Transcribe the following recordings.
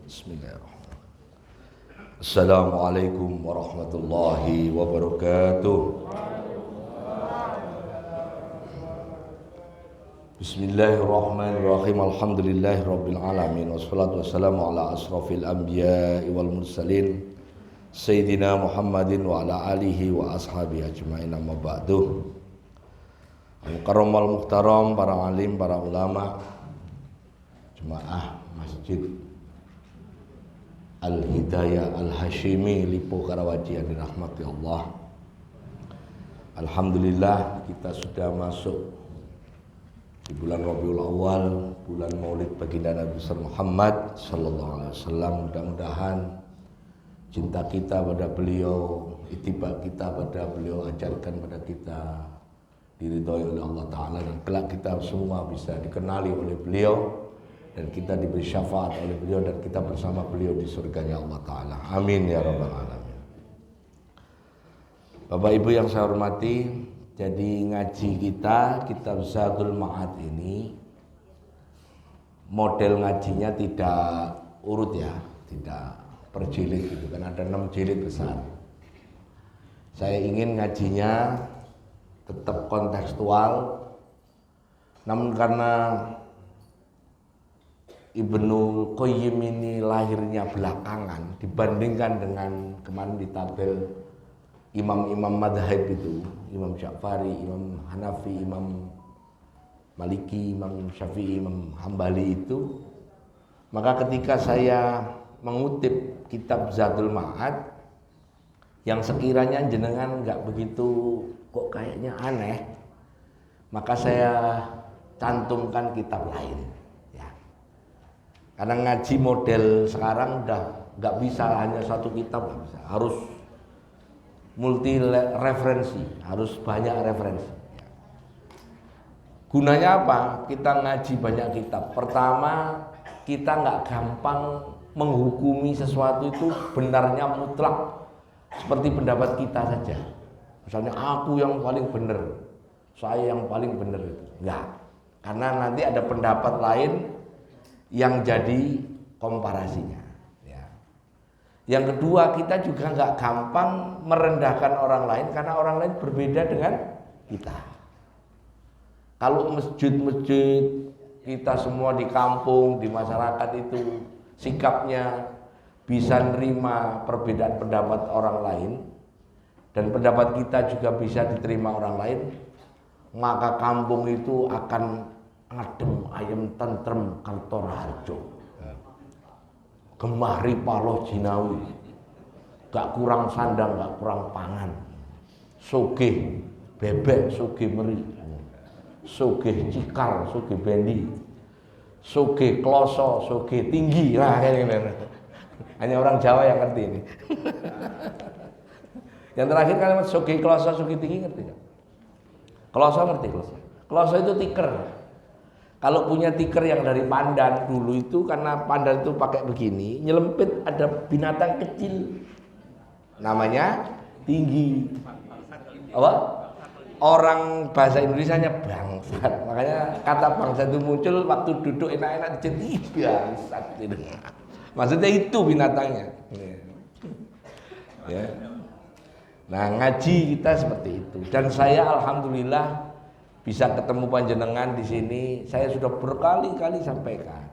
Bismillahirrahmanirrahim. Assalamualaikum warahmatullahi wabarakatuh. Bismillahirrahmanirrahim. Alhamdulillahirabbil alamin wassalatu wassalamu ala asrofil anbiya'i wal mursalin Sayyidina Muhammadin wa ala alihi wa ashabihi ajma'in, amma ba'du. Al-Karomal Muhtaram, para alim, para ulama, jemaah Masjid Al-Hidayah Al-Hashimi Lipo Karawaci yang dirahmati Allah. Alhamdulillah kita sudah masuk di bulan Rabiul Awal, bulan Maulid baginda Nabi Muhammad sallallahu alaihi wasallam. Mudah-mudahan cinta kita pada beliau, ittiba kita pada beliau, ajarkan pada kita, diridhoi oleh Allah Ta'ala, dan kelak kita semua bisa dikenali oleh beliau dan kita diberi syafaat oleh beliau dan kita bersama beliau di surganya Allah Ta'ala. Amin ya rabbal alamin. Bapak Ibu yang saya hormati, jadi ngaji kita, kitab Zadul Ma'ad ini model ngajinya tidak urut ya, tidak per jilid gitu kan, ada 6 jilid besar. Saya ingin ngajinya tetap kontekstual, namun karena Ibnu Qayyim ini lahirnya belakangan dibandingkan dengan kemarin di tabel imam-imam madhab itu, Imam Syafari, Imam Hanafi, Imam Maliki, Imam Syafi'i, Imam Hambali itu, maka ketika saya mengutip kitab Zadul Ma'ad yang sekiranya jenengan nggak begitu kok kayaknya aneh, maka saya cantumkan kitab lain. Karena ngaji model sekarang udah nggak bisa hanya satu kitab, nggak bisa, harus multi referensi, harus banyak referensi. Gunanya apa? Kita ngaji banyak kitab. Pertama, kita nggak gampang menghukumi sesuatu itu benarnya mutlak seperti pendapat kita saja. Misalnya aku yang paling benar, saya yang paling benar, itu enggak. Karena nanti ada pendapat lain yang jadi komparasinya ya. Yang kedua, kita juga nggak gampang merendahkan orang lain karena orang lain berbeda dengan kita. Kalau masjid-masjid kita semua di kampung, di masyarakat itu sikapnya bisa nerima perbedaan pendapat orang lain dan pendapat kita juga bisa diterima orang lain, maka kampung itu akan adem ayem tentrem kantor harjo, gemari paloh jinawi, gak kurang sandang, gak kurang pangan, sugih bebek, sugih meri, sugih cikal, sugih bendi, sugih kloso, sugih tinggi. Nah, hanya orang Jawa yang ngerti ini. Yang terakhir kalimat sugih kloso, sugih tinggi, ngerti gak? Kloso ngerti? Kloso itu tiker. Kalau punya tikar yang dari pandan dulu itu, karena pandan itu pakai begini, nyelempit ada binatang kecil, namanya tinggi. Apa? Orang bahasa Indonesianya bangsat. Makanya kata bangsat itu muncul waktu duduk enak-enak jadi bangsat. Maksudnya itu binatangnya. Ya. Nah, ngaji kita seperti itu. Dan saya alhamdulillah bisa ketemu panjenengan di sini. Saya sudah berkali-kali sampaikan,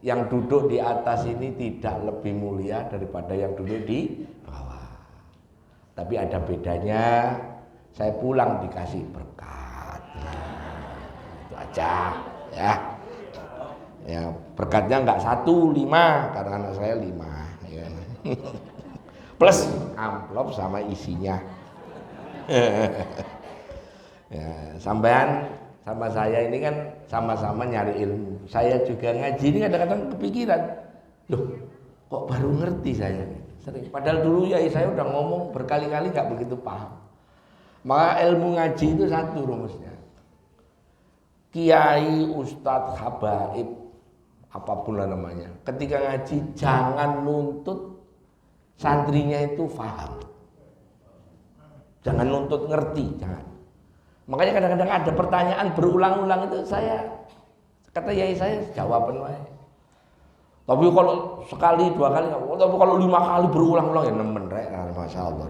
yang duduk di atas ini tidak lebih mulia daripada yang duduk di bawah. Tapi ada bedanya, saya pulang dikasih berkat. Itu aja ya. Ya, berkatnya enggak 1, 5 karena anak saya 5 ya. Plus amplop sama isinya. Ya, sampean sama saya ini kan sama-sama nyari ilmu. Saya juga ngaji ini kadang-kadang kepikiran, loh kok baru ngerti saya. Sering. Padahal dulu ya saya udah ngomong berkali-kali nggak begitu paham. Maka ilmu ngaji itu satu rumusnya. Kiai, ustadz, habaib, apapun lah namanya, ketika ngaji jangan nuntut santrinya itu paham. Jangan nuntut ngerti, jangan. Makanya kadang-kadang ada pertanyaan berulang-ulang itu saya, kata yai saya, jawaban wae. Tapi kalau sekali, dua kali, tapi kalau 5 kali berulang-ulang ya nemen rek, masya Allah.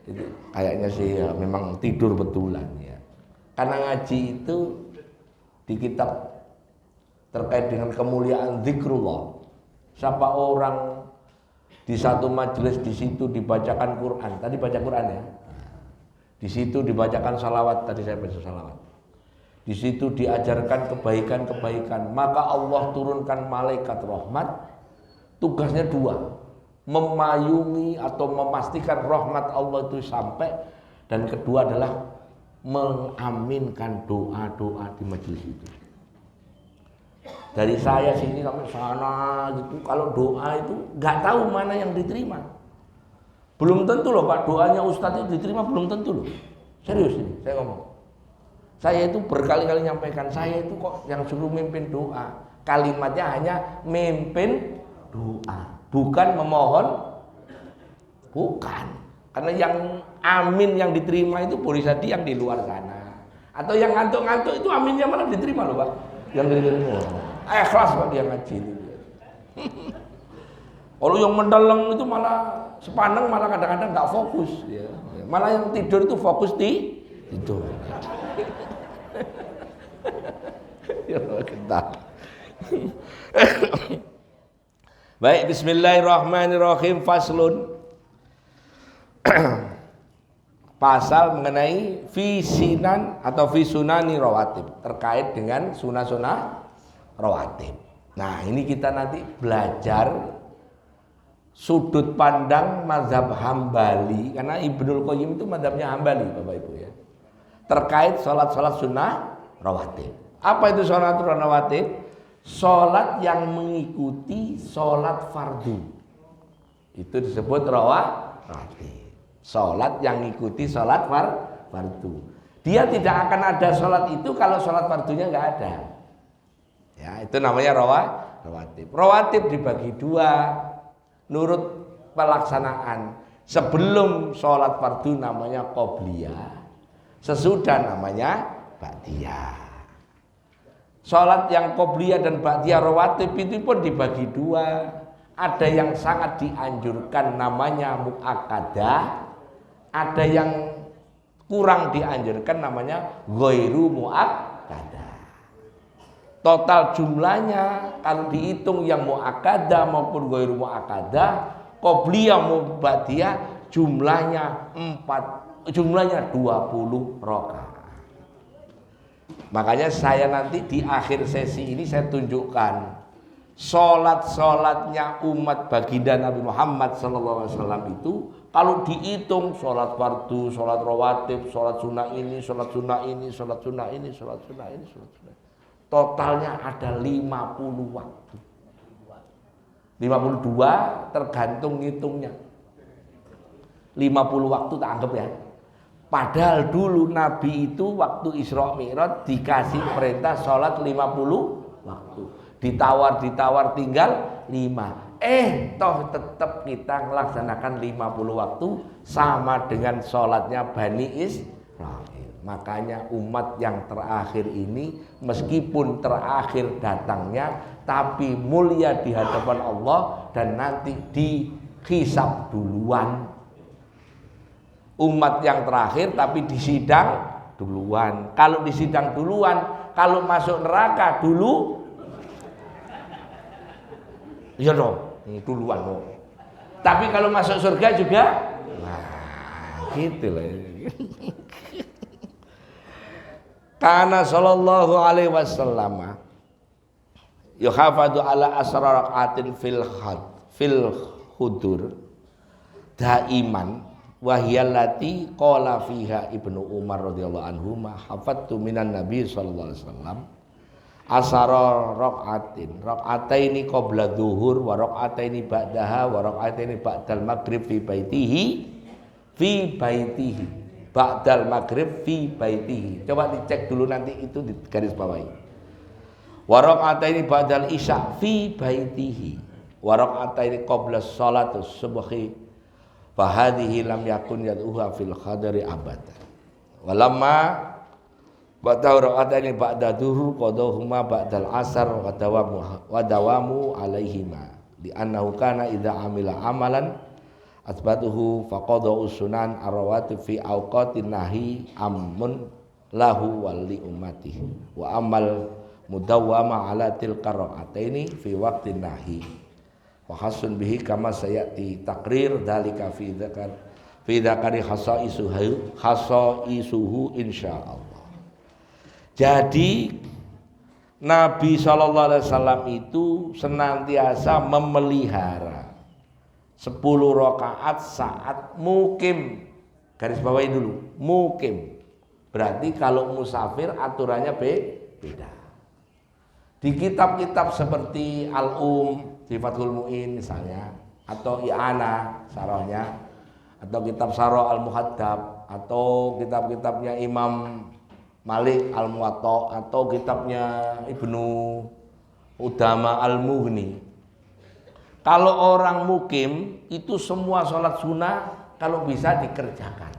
Itu kayaknya sih ya, memang tidur betulan ya. Karena ngaji itu di kitab terkait dengan kemuliaan zikrullah. Siapa orang di satu majelis di situ dibacakan Quran, tadi baca Quran ya. Di situ dibacakan salawat, tadi saya baca salawat. Di situ diajarkan kebaikan-kebaikan, maka Allah turunkan malaikat rahmat. Tugasnya 2, memayungi atau memastikan rahmat Allah itu sampai, dan kedua adalah mengaminkan doa-doa di majelis itu. Dari saya sini sampai sana gitu, kalau doa itu nggak tahu mana yang diterima. Belum tentu loh Pak, doanya Ustadz itu diterima belum tentu loh. Serius ini, saya ngomong. Saya itu berkali-kali nyampaikan, saya itu kok yang suruh mimpin doa. Kalimatnya hanya mimpin doa, bukan memohon, bukan. Karena yang amin yang diterima itu boleh jadi yang di luar sana. Atau yang ngantuk-ngantuk itu aminnya malah diterima loh Pak. Yang diterima. Ikhlas Pak dia ngaji itu. Kalau yang mendalam itu malah sepaneng, malah kadang-kadang nggak fokus ya. Malah yang tidur itu fokus di tidur. Ya kita. Baik, bismillahirrahmanirrahim. Faslun. Pasal mengenai visinan atau visunani rawatib, terkait dengan sunah-sunah rawatib. Nah, ini kita nanti belajar sudut pandang mazhab Hambali, karena Ibnul Qayyim itu mazhabnya Hambali Bapak Ibu ya. Terkait sholat-sholat sunnah rawatib. Apa itu sholat rawatib? Sholat yang mengikuti sholat fardu. Itu disebut rawatib. Sholat yang mengikuti sholat fardu. Dia tidak akan ada sholat itu kalau sholat fardunya nggak ada. Ya, itu namanya rawatib. Rawatib dibagi 2 nurut pelaksanaan. Sebelum sholat fardu namanya qobliyah, sesudah namanya ba'diyah. Sholat yang qobliyah dan ba'diyah rawatib itu pun dibagi 2. Ada yang sangat dianjurkan namanya mu'akkadah, ada yang kurang dianjurkan namanya ghairu mu'akkadah. Total jumlahnya kalau dihitung yang mu'akkadah maupun ghairu mu'akkadah, qobliyah maupun ba'diyah jumlahnya 20 rakaat. Makanya saya nanti di akhir sesi ini saya tunjukkan sholat-sholatnya umat baginda Nabi Muhammad SAW itu kalau dihitung sholat fardu, sholat rawatib, sholat sunnah ini, sholat sunnah ini, sholat sunnah ini, sholat sunnah ini, sholat sunnah ini, totalnya ada 50 waktu. 52 tergantung ngitungnya. 50 waktu tak anggap ya. Padahal dulu Nabi itu waktu Isra Mi'raj dikasih perintah sholat 50 waktu. Ditawar tinggal 5. Toh tetap kita melaksanakan 50 waktu sama dengan sholatnya Bani Israil. Makanya umat yang terakhir ini meskipun terakhir datangnya tapi mulia di hadapan Allah dan nanti dihisab duluan. Umat yang terakhir tapi disidang duluan. Kalau disidang duluan, kalau masuk neraka dulu, ya dong, duluan dong. Tapi kalau masuk surga juga, nah, gitu lah. Karena sallallahu alaihi wasallam yuhafadu ala asraraqatin fil hudur daiman wahiyallati qala fiha Ibnu Umar radhiyallahu anhu ma hafattu minan nabi sallallahu alaihi wasallam asara raqataini qabla dzuhur wa raqataini ba'daha wa raqataini ba'dal maghrib fi baitihi ba'dal maghrib fi baitihi. Coba dicek dulu nanti itu di garis bawahi. Wa raqataini ba'dal isya fi baitihi wa raqataini qabla sholatus subhi fahadihi lam yakun yad'uha fil khadari abada. Walamma Ba'da rakaataini ba'da duhur qadahuma ba'dal asar wa dawamu alaihima li annahu kana idza amila amalan asbatuhu faqada usunan arwatib fi awqatin nahi amun lahu wal li ummatihi wa amal mudawwama ala tilka rakaataini fi waqtin nahi wa hasun bihi kama sayati takrir dalika fi dzakari khasaisuhu insyaallah. Jadi Nabi SAW itu senantiasa memelihara 10 rakaat saat mukim. Garis bawahi dulu, mukim. Berarti kalau musafir aturannya beda. Di kitab-kitab seperti Al-Um, di Fathul Mu'in misalnya, atau I'ana sarahnya, atau kitab Sarah Al-Muhaddab, atau kitab-kitabnya Imam Malik Al-Muwatta, atau kitabnya Ibnu Udama Al-Mughni. Kalau orang mukim itu semua sholat sunnah kalau bisa dikerjakan.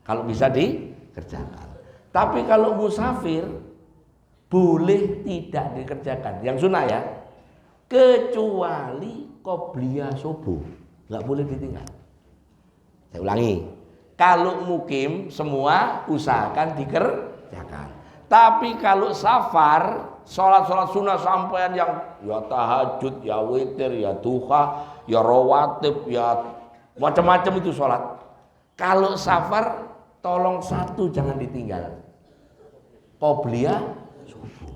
Kalau bisa dikerjakan. Tapi kalau musafir boleh tidak dikerjakan. Yang sunnah ya. Kecuali qobliyah subuh. Enggak boleh ditinggal. Saya ulangi. Kalau mukim semua usahakan dikerjakan. Tapi kalau safar, sholat-sholat sunnah sampean yang ya tahajud, ya witir, ya duha, ya rawatib, ya macam-macam itu sholat. Kalau safar, tolong satu jangan ditinggal. Qobliyah subuh.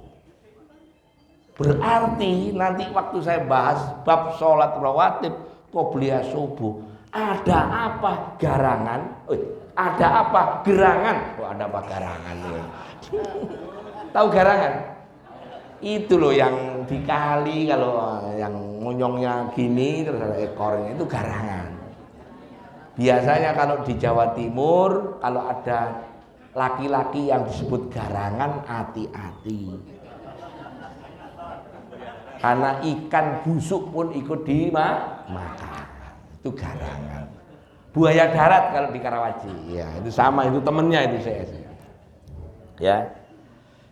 Berarti nanti waktu saya bahas bab sholat rawatib, qobliyah subuh. Ada apa garangan? Ada apa gerangan? Oh, ada apa garangan? Tahu garangan? Itu loh yang dikali kalau yang monyongnya gini terus ada ekornya itu garangan. Biasanya kalau di Jawa Timur kalau ada laki-laki yang disebut garangan hati-hati. Karena ikan busuk pun ikut dimakan. Itu garangan. Buaya darat kalau di Karawaci. Ya, itu sama, itu temennya itu CS. Ya.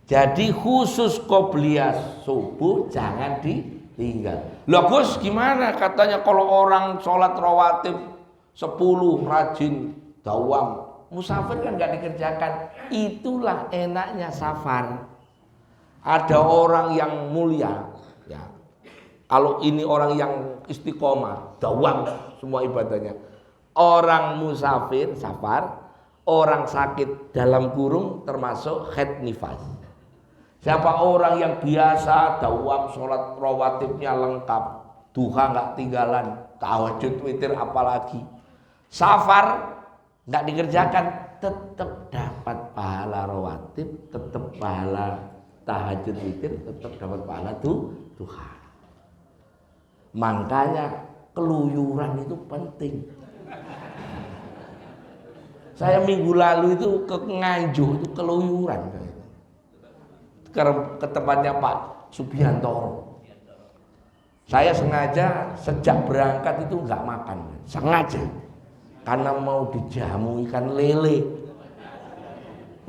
Jadi khusus qobliyah subuh jangan ditinggal. Loh Gus, gimana katanya kalau orang sholat rawatib 10 rajin dawam, musafir kan nggak dikerjakan. Itulah enaknya safar. Ada orang yang mulia, ya. Kalau ini orang yang istiqomah, dawam semua ibadahnya. Orang musafir, safar, orang sakit dalam kurung termasuk haid nifas. Siapa orang yang biasa dawam sholat rawatibnya lengkap, duha nggak tinggalan, tahajud witir apalagi. Safar nggak dikerjakan, tetap dapat pahala rawatib, tetap pahala tahajud witir, tetap dapat pahala duha. Makanya keluyuran itu penting. Saya minggu lalu itu ke Nganjuk itu keluyuran ke tempatnya Pak Subiantoro. Saya sengaja sejak berangkat itu nggak makan, sengaja karena mau dijamu ikan lele.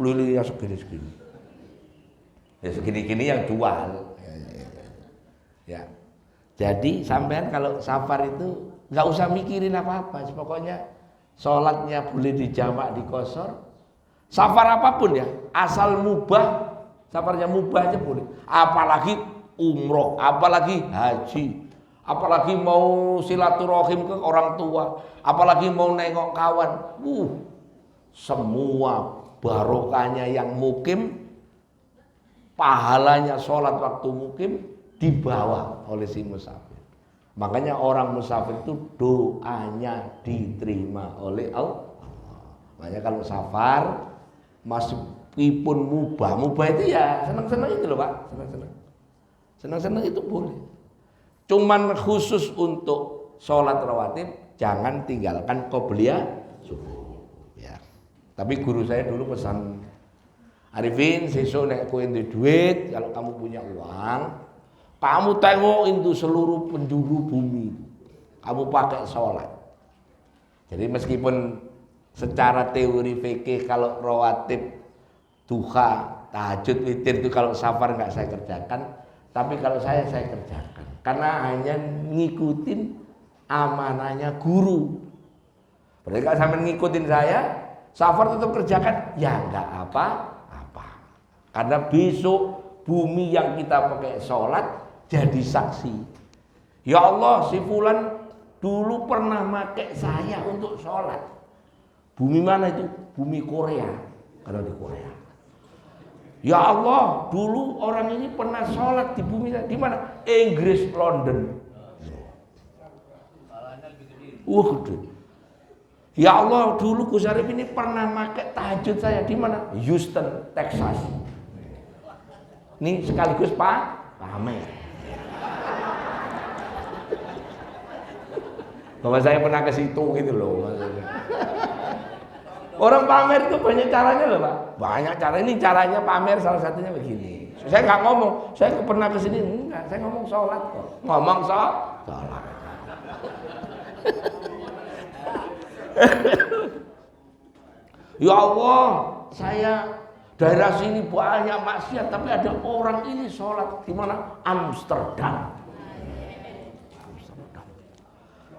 Lele yang segini-segini, ya segini-gini yang jual. Ya. Jadi sampean kalau safar itu nggak usah mikirin apa-apa, pokoknya sholatnya boleh dijamak di qashar. Safar apapun ya, asal mubah, safarnya mubah aja boleh. Apalagi umroh, apalagi haji, apalagi mau silaturahim ke orang tua, apalagi mau nengok kawan. Semua barokahnya yang mukim, pahalanya sholat waktu mukim dibawa oleh si musafir. Makanya orang musafir itu doanya diterima oleh Allah. Makanya kalau safar meskipun mubah itu ya senang-senang itu loh Pak, senang-senang itu boleh. Cuman khusus untuk sholat rawatib jangan tinggalkan qobliyah subuh. Ya. Tapi guru saya dulu pesan, Arifin, sesuk nek kowe ndek duit, kalau kamu punya uang, kamu tengok itu seluruh penjuru bumi, kamu pakai sholat. Jadi meskipun secara teori fikih kalau rawatib duha, tahajud, witir itu kalau safar nggak saya kerjakan, tapi kalau saya kerjakan karena hanya ngikutin amanahnya guru. Berarti kalau sampai ngikutin saya, safar tetap kerjakan, ya nggak apa-apa. Karena besok bumi yang kita pakai sholat jadi saksi. Ya Allah, si Fulan dulu pernah pakai saya untuk sholat. Bumi mana itu? Bumi Korea. Karena di Korea. Ya Allah, dulu orang ini pernah sholat di bumi di mana? Inggris, London. Gede. Ya Allah, dulu Gus Arif ini pernah pakai tahajud saya di mana? Houston, Texas. Ini sekaligus pamer. Bahwa saya pernah ke situ gitu loh maksudnya. Orang pamer itu banyak caranya loh Pak. Banyak cara. Ini caranya pamer salah satunya begini. Saya nggak ngomong, saya pernah ke sini enggak. Saya ngomong sholat kok. Ngomong sholat. Ya Allah, saya daerah sini banyak maksiat, tapi ada orang ini sholat di mana? Amsterdam.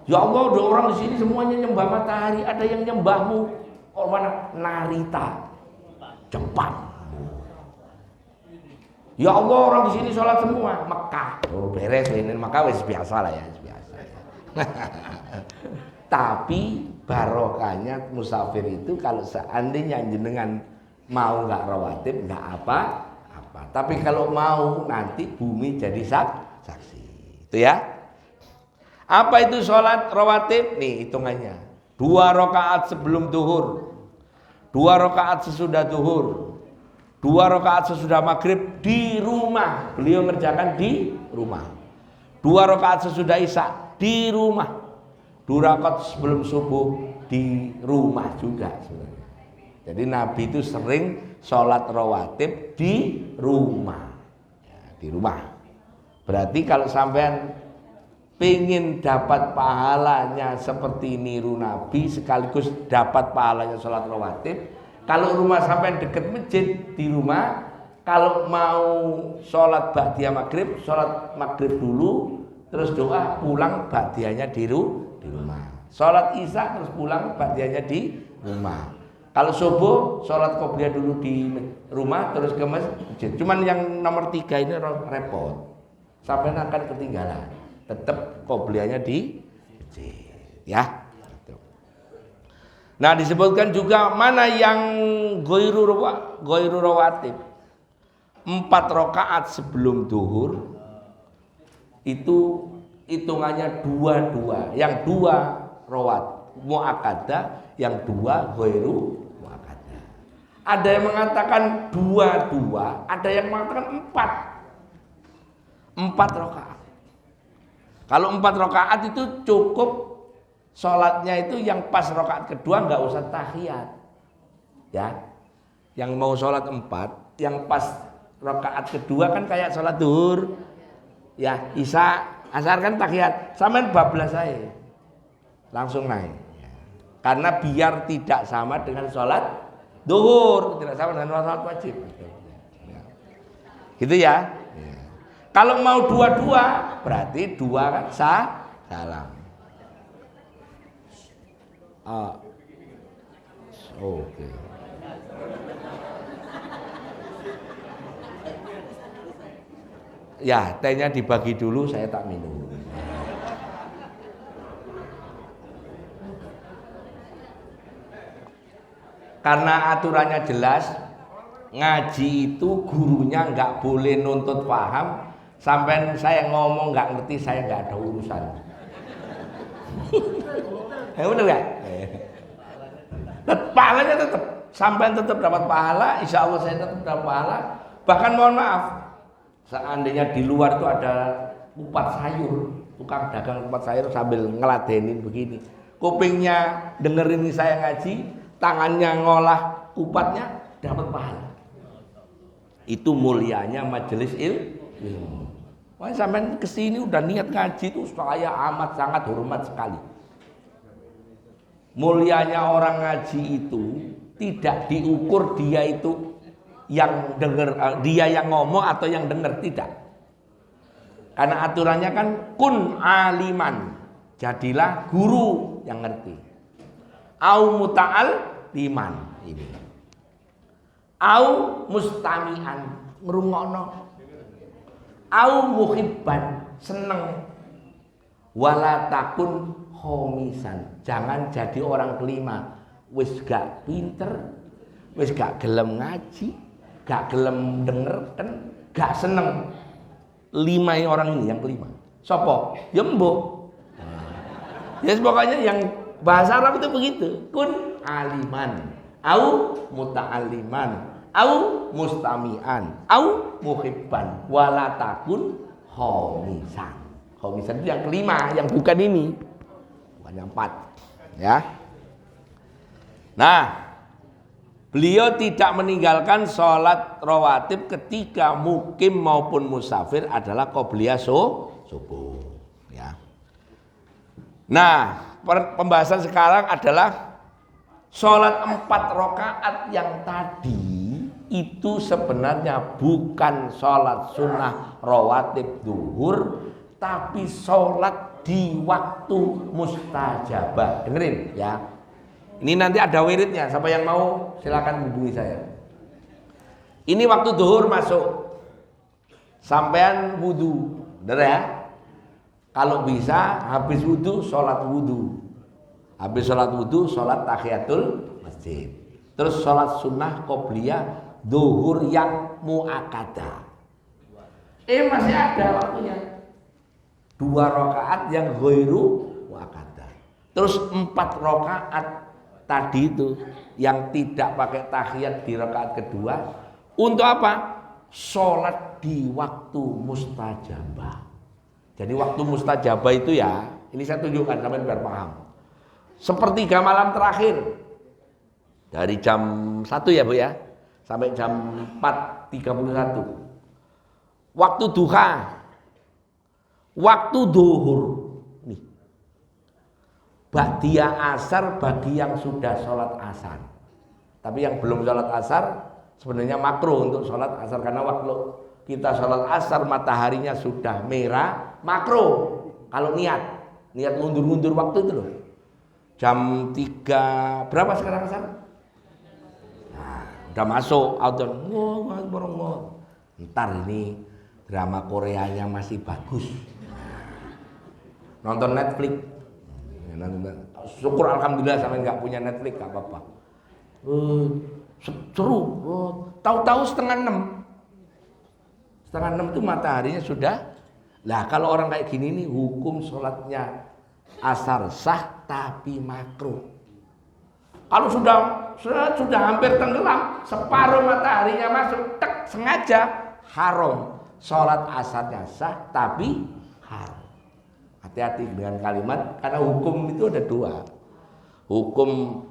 Ya Allah, ada orang di sini semuanya nyembah matahari, ada yang nyembahmu. Oh mana? Narita, Jepang. Ya Allah, orang di sini sholat semua. Mekah. Oh beres ini Mekah wis biasa lah ya, biasa. Tapi barokahnya musafir itu kalau seandainya jenengan mau nggak rawatib nggak apa-apa. Tapi kalau mau nanti bumi jadi saksi. Itu ya. Apa itu sholat rawatib? Nih hitungannya. 2 rakaat sebelum duhur, 2 rakaat sesudah duhur, 2 rakaat sesudah maghrib di rumah. Beliau ngerjakan di rumah. 2 rakaat sesudah isya di rumah. 2 rakaat sebelum subuh di rumah juga. Jadi Nabi itu sering sholat rawatib di rumah. Ya, di rumah. Berarti kalau sampean pengen dapat pahalanya seperti niru Nabi sekaligus dapat pahalanya sholat rawatib. Kalau rumah sampai deket masjid di rumah, kalau mau sholat ba'diyah maghrib, sholat maghrib dulu, terus doa pulang ba'diyahnya di rumah. Sholat isya terus pulang ba'diyahnya di rumah. Kalau subuh sholat qobliyah dulu di rumah terus ke masjid. Cuman yang nomor 3 ini repot, sampai akan ketinggalan. Tetap qobliyahnya di masjid, ya. Nah disebutkan juga mana yang ghairu rawatib. 4 rakaat sebelum duhur itu hitungannya 2-2. Yang 2 rawat muakkadah, yang 2 ghairu muakkadah. Ada yang mengatakan 2-2, ada yang mengatakan 4 rakaat. Kalau 4 rakaat itu cukup sholatnya itu yang pas rakaat kedua nggak usah tahiyat, ya. Yang mau sholat 4, yang pas rakaat kedua kan kayak sholat duhur, ya. Isya, asar kan tahiyat, sampean bablas saya langsung naik. Karena biar tidak sama dengan sholat duhur, tidak sama dengan sholat wajib. Gitu ya. Kalau mau 2-2 berarti 2 kan salam. Oke. Ya, tehnya dibagi dulu, saya tak minum. Karena aturannya jelas, ngaji itu gurunya nggak boleh nuntut paham. Sampai saya ngomong nggak ngerti, saya nggak ada urusan. Bener nggak? Pahalanya tetap, sampai tetap dapat pahala. Insya Allah saya tetap dapat pahala. Bahkan mohon maaf, seandainya di luar itu ada kupat sayur, tukang dagang kupat sayur sambil ngeladenin begini, kupingnya dengerin saya ngaji, tangannya ngolah kupatnya, dapat pahala. Itu mulianya majelis ilmu. Wah, sampai kesini udah niat ngaji itu saya amat sangat hormat sekali. Mulianya orang ngaji itu tidak diukur dia itu yang dengar, dia yang ngomong atau yang dengar, tidak. Karena aturannya kan kun aliman, jadilah guru yang ngerti. Au muta'al liman ini. Au mustami'an, ngrungokno. Au muhibban, seneng. Wala takun khomisan, jangan jadi orang kelima. Wis gak pinter, wis gak gelem ngaji, gak gelem denger, kan gak seneng. 5 orang ini yang kelima. Sopo? Ya mbok. Ya pokoknya yang bahasa Arab itu begitu. Kun aliman, au muta'alliman, au mustami'an, au muhibban, wala takun khomisan. Khomisan itu yang kelima, yang bukan ini. Bukan yang 4. Ya. Nah, beliau tidak meninggalkan sholat rawatib ketika mukim maupun musafir adalah qobliyah subuh. Ya. Nah, pembahasan sekarang adalah sholat 4 rakaat yang tadi itu sebenarnya bukan sholat sunnah rawatib duhur, tapi sholat di waktu mustajabah. Dengerin ya. Ini nanti ada wiridnya. Siapa yang mau silakan hubungi saya. Ini waktu duhur masuk, sampean wudu, bener ya? Kalau bisa habis wudu sholat wudu, habis sholat wudu sholat tahiyatul masjid, terus sholat sunnah qobliyah duhur yang muakkadah. Masih ada waktunya. 2 rakaat yang ghairu muakkadah. Terus 4 rakaat tadi itu yang tidak pakai tahiyat di rakaat kedua. Untuk apa? Sholat di waktu mustajabah. Jadi waktu mustajabah itu ya, ini saya tunjukkan sampai biar paham. Sepertiga malam terakhir dari jam 1 ya Bu ya, sampai jam 4.31. Waktu duha, waktu duhur. Nih, ba'diyah asar bagi yang sudah sholat asar. Tapi yang belum sholat asar sebenarnya makruh untuk sholat asar, karena waktu kita sholat asar mataharinya sudah merah, makruh. Kalau niat mundur-mundur waktu itu loh. Jam 3 berapa sekarang asar? Nah, udah masuk auton. Ntar ini drama Koreanya masih bagus. Nonton Netflix. Syukur alhamdulillah sampai nggak punya Netflix, nggak apa-apa. Seru. Tahu-tahu setengah 6. Setengah 6 itu mataharinya sudah. Lah kalau orang kayak gini nih, hukum sholatnya asar sah tapi makruh. Kalau sudah hampir tenggelam, separuh mataharinya masuk, tek sengaja, haram. Sholat asarnya sah tapi haram. Hati-hati dengan kalimat, karena hukum itu ada 2. Hukum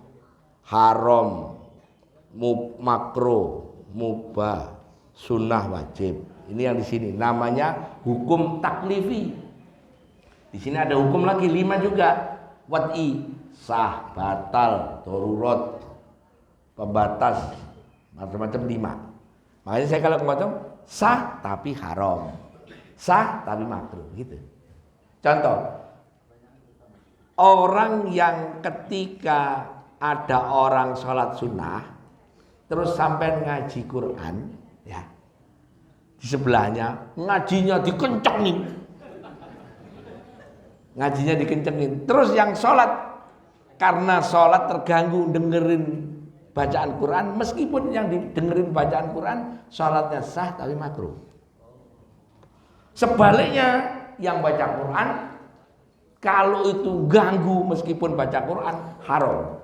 haram, makruh, mubah, sunnah, wajib. Ini yang di sini namanya hukum taklifi. Di sini ada hukum lagi 5 juga. Wad'i, sah, batal, darurat, pembatas, macam-macam 5. Makanya saya kalau ngomong sah tapi haram, sah tapi makruh gitu. Contoh, orang yang ketika ada orang sholat sunnah terus sampai ngaji Quran ya, di sebelahnya ngajinya dikencengin, terus yang sholat karena sholat terganggu dengerin bacaan Quran, meskipun yang didengerin bacaan Quran sholatnya sah tapi makruh. Sebaliknya yang baca Quran kalau itu ganggu meskipun baca Quran haram.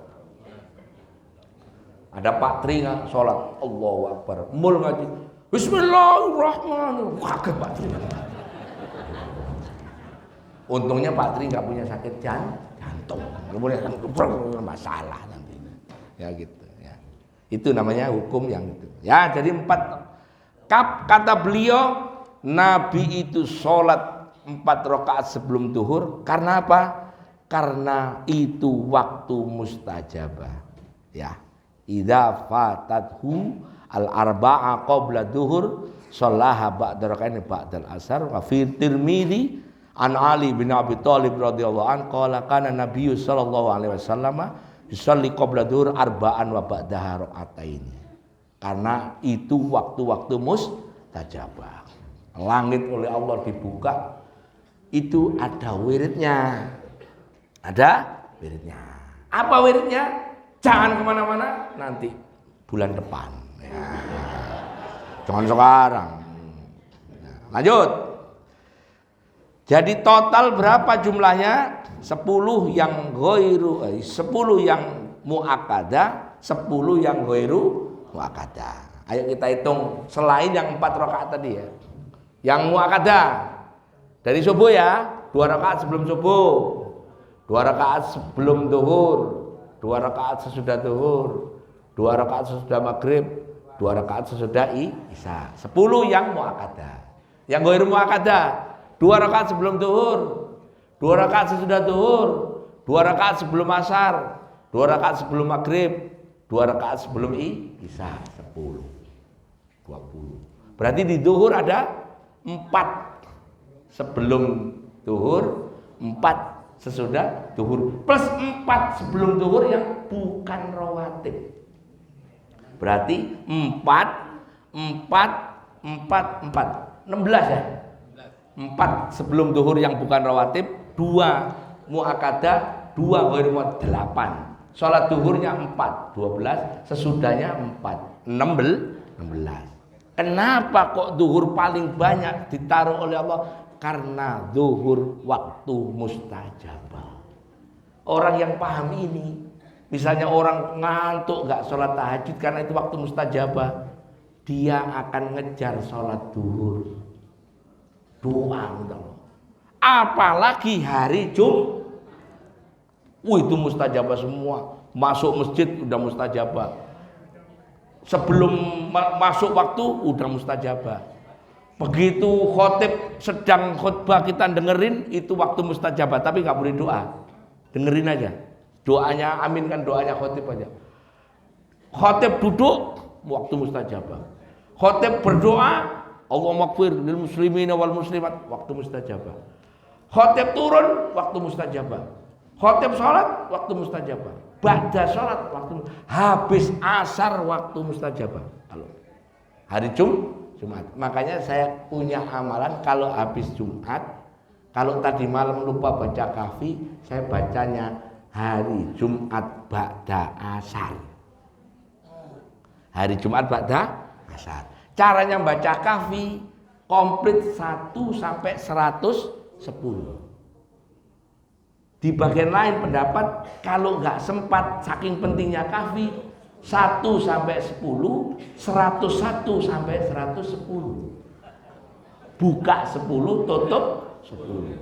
Ada Pak Tri nggak sholat, Allahu Akbar, mul ngaji, Bismillahirrahmanirrahim, kaget Pak Tri. Untungnya Pak Tri nggak punya sakit jantung, nggak masalah nanti. Ya gitu. Ya. Itu namanya hukum yang itu. Ya, jadi 4 kata beliau, Nabi itu sholat 4 rakaat sebelum duhur. Karena apa? Karena itu waktu mustajabah. Ya. Idza fatathu al arba'a qabla duhur shallaha ba'da raka'aini ba'dal asar wa fi Tirmidzi an Ali bin Abi Thalib radhiyallahu an qala kana Nabi sallallahu alaihi wasallam yusalli qabla duhur arba'an wa ba'daha raka'ataini. Karena itu waktu-waktu mustajabah. Langit oleh Allah dibuka, itu ada wiridnya. Ada wiridnya. Apa wiridnya? Jangan kemana-mana, nanti bulan depan. Ya. Jangan sekarang. Lanjut. Jadi total berapa jumlahnya? 10 yang ghairu, 10 yang muakkadah, 10 yang ghairu muakkadah. Ayo kita hitung selain yang 4 rakaat tadi ya. Yang muakkadah dari subuh ya, 2 rakaat sebelum subuh, 2 rakaat sebelum zuhur, 2 rakaat sesudah zuhur, 2 rakaat sesudah maghrib, 2 rakaat sesudah isya. 10 yang muakkadah. Yang ghairu muakkadah, 2 rakaat sebelum zuhur, 2 rakaat sesudah zuhur, 2 rakaat sebelum asar, 2 rakaat sebelum maghrib, 2 rakaat sebelum isya. 10, 20. Berarti di zuhur ada 4 sebelum zuhur, 4 sesudah zuhur, plus 4 sebelum zuhur yang bukan rawatib. Berarti 16 ya. 4 sebelum zuhur yang bukan rawatib, 2 muakkadah, 2 ghairu muakkadah, 8. Salat zuhurnya 4, 12, sesudahnya 4, 16. Kenapa kok zuhur paling banyak ditaruh oleh Allah? Karena zuhur waktu mustajabah. Orang yang paham ini, misalnya orang ngantuk gak sholat tahajud karena itu waktu mustajabah, dia akan ngejar sholat zuhur, doa minta Allah. Apalagi hari Jumat, itu mustajabah semua. Masuk masjid udah mustajabah, sebelum masuk waktu udah mustajabah. Begitu khotib sedang khutbah kita dengerin, itu waktu mustajabah, tapi nggak boleh doa, dengerin aja doanya, amin kan doanya khotib aja. Khotib duduk, waktu mustajabah. Khotib berdoa, Allahumma ighfir lil muslimina wal muslimat, waktu mustajabah. Khotib turun, waktu mustajabah. Khotib sholat, waktu mustajabah. Ba'da sholat, waktu habis asar, waktu mustajabah. Kalau hari Jumat, makanya saya punya amalan kalau habis Jumat, kalau tadi malam lupa baca kafi, saya bacanya hari Jumat ba'da asar. Hari Jumat ba'da asar. Caranya baca kafi komplit 1 sampai 110. Di bagian lain pendapat kalau nggak sempat saking pentingnya kafi 1 sampai 10, 101 sampai 110. Buka 10, tutup 10.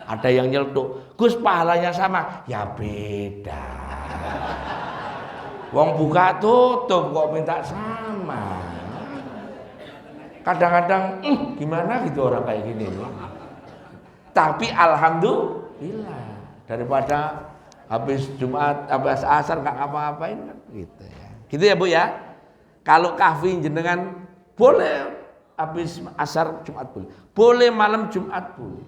Ada yang nyeletuk, Gus pahalanya sama. Ya beda. Wong buka tutup kok minta sama. Kadang-kadang gimana gitu orang kayak gini. Tapi alhamdulillah, daripada habis Jumat, habis asar nggak ngapa-ngapain kan gitu ya. Gitu ya Bu ya. Kalau kahfi jenengan boleh habis asar Jumat boleh. Boleh malam Jumat boleh.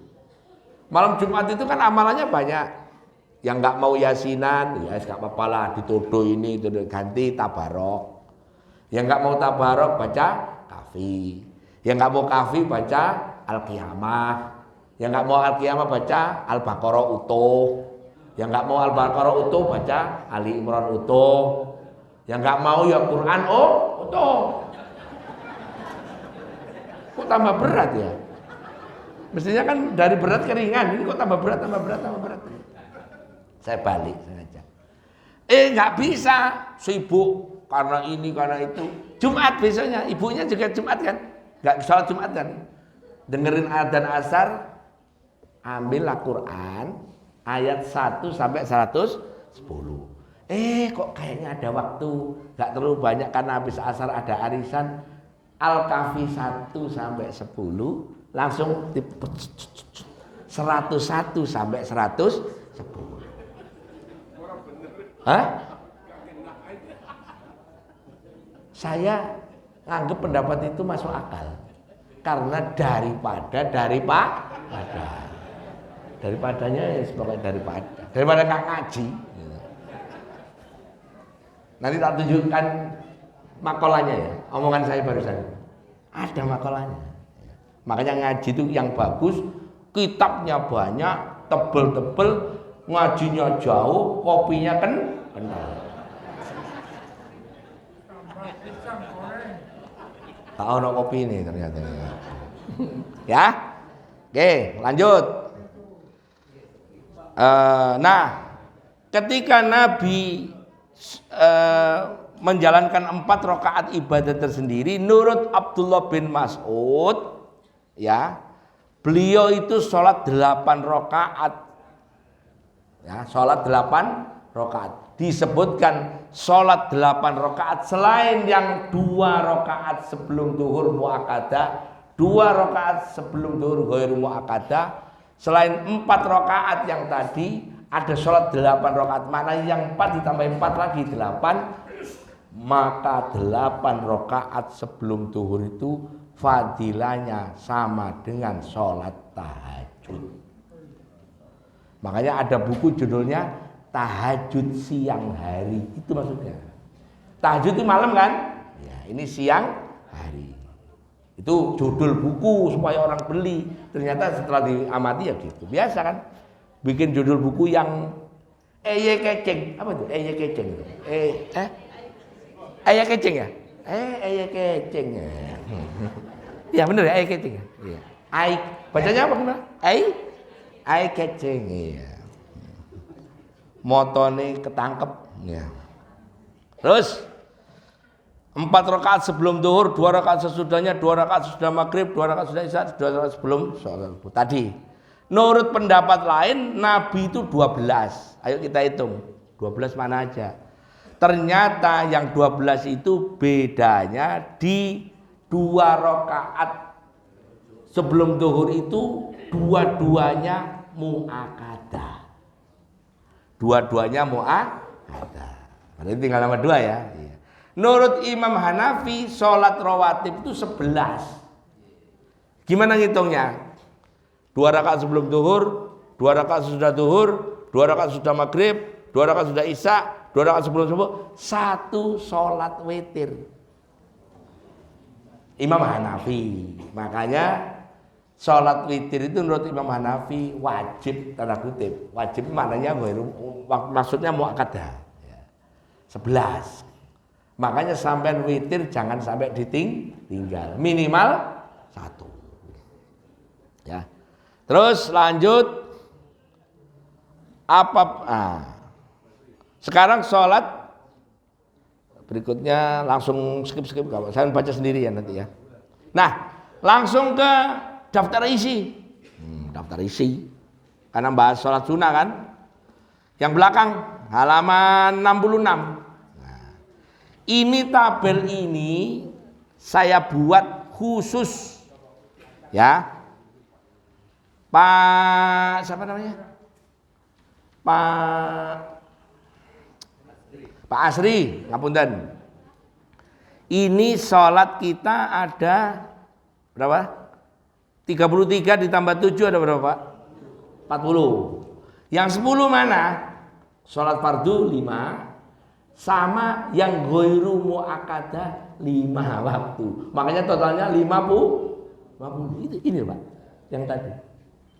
Malam Jumat itu kan amalannya banyak. Yang nggak mau yasinan, ya nggak apa-apa lah, dituduh ini, itu ganti tabarok. Yang nggak mau tabarok baca kahfi. Yang nggak mau kahfi baca al-qiyamah. Yang nggak mau al-qiyamah baca al-baqarah utuh. Yang nggak mau al-baqarah utuh baca Ali Imran utuh. Yang nggak mau ya Quran utuh. Kok tambah berat ya? Mestinya kan dari berat ke ringan, ini kok tambah berat. Saya balik sengaja. Nggak bisa, sibuk karena ini karena itu. Jumat besoknya, ibunya juga Jumat kan? Nggak sholat Jumat kan? Dengerin adzan asar, ambillah Quran ayat 1 sampai 110. Kok kayaknya ada waktu, nggak terlalu banyak karena habis asar ada arisan. Al-Kahfi 1 sampai 10 langsung 101 sampai 110. Hah? Saya nganggep pendapat itu masuk akal. Karena daripadanya ya sebagai daripada nggak ngaji. Nanti tak tunjukkan makalahnya ya, omongan saya barusan. Ada makalahnya. Makanya ngaji itu yang bagus, kitabnya banyak, tebel-tebel, ngajinya jauh, kopinya kenal. Tak ono kopi ini ternyata. Ya, oke, lanjut. Nah, ketika Nabi menjalankan 4 rakaat ibadah tersendiri, menurut Abdullah bin Mas'ud, ya, beliau itu sholat 8 rakaat, ya, sholat 8 rakaat. Disebutkan sholat 8 rakaat selain yang 2 rakaat sebelum zuhur muakkadah, 2 rakaat sebelum zuhur ghairu muakkadah, selain 4 rakaat yang tadi ada sholat 8 rakaat. Mana yang 4 ditambah 4 lagi 8, maka 8 rakaat sebelum zuhur itu fadilahnya sama dengan sholat tahajud. Makanya ada buku judulnya Tahajud Siang Hari, itu maksudnya. Tahajud itu malam kan? Ya, ini siang hari. Itu judul buku supaya orang beli. Ternyata setelah diamati ya gitu. Biasa kan? Bikin judul buku yang keceng. Apa itu? Keceng itu. Keceng ya? Keceng ya. Ya benar ya, keceng ya. Iya. Bacanya apa gimana? Keceng ya. Motone ketangkep ya. Terus 4 rakaat sebelum zuhur, 2 rakaat sesudahnya, 2 rakaat sesudah maghrib, 2 rakaat sesudah isya, 2 rakaat sebelum sholat tadi. Menurut pendapat lain Nabi itu 12. Ayo kita hitung 12 mana aja. Ternyata yang 12 itu bedanya di 2 rakaat sebelum zuhur itu dua-duanya muakkadah. Dua-duanya muakkadah. Berarti tinggal nama 2 ya. Menurut Imam Hanafi sholat rawatib itu 11. Gimana ngitungnya? 2 rakaat sebelum zuhur, 2 rakaat sesudah zuhur, 2 rakaat sesudah maghrib, 2 rakaat sesudah isya, 2 rakaat sebelum subuh, 1 sholat witir. Imam Hanafi. Makanya sholat witir itu menurut Imam Hanafi wajib, tanda kutip. Wajib maknanya maksudnya muakkadah. 11. Makanya sampai witir jangan sampai ditinggal. Minimal 1. Ya. Terus lanjut sekarang sholat berikutnya langsung skip kalau saya baca sendiri ya nanti ya. Nah, langsung ke daftar isi. Daftar isi. Karena bahas sholat sunnah kan. Yang belakang halaman 66. Nah, ini tabel ini saya buat khusus ya. Pak siapa namanya? Pak Asri, ngapunten. Ini sholat kita ada berapa? 33 ditambah 7 ada berapa Pak? 40. Yang 10 mana? Sholat fardu 5 sama yang ghairu muakkadah 5 waktu. Makanya totalnya 50. Itu ini Pak, yang tadi.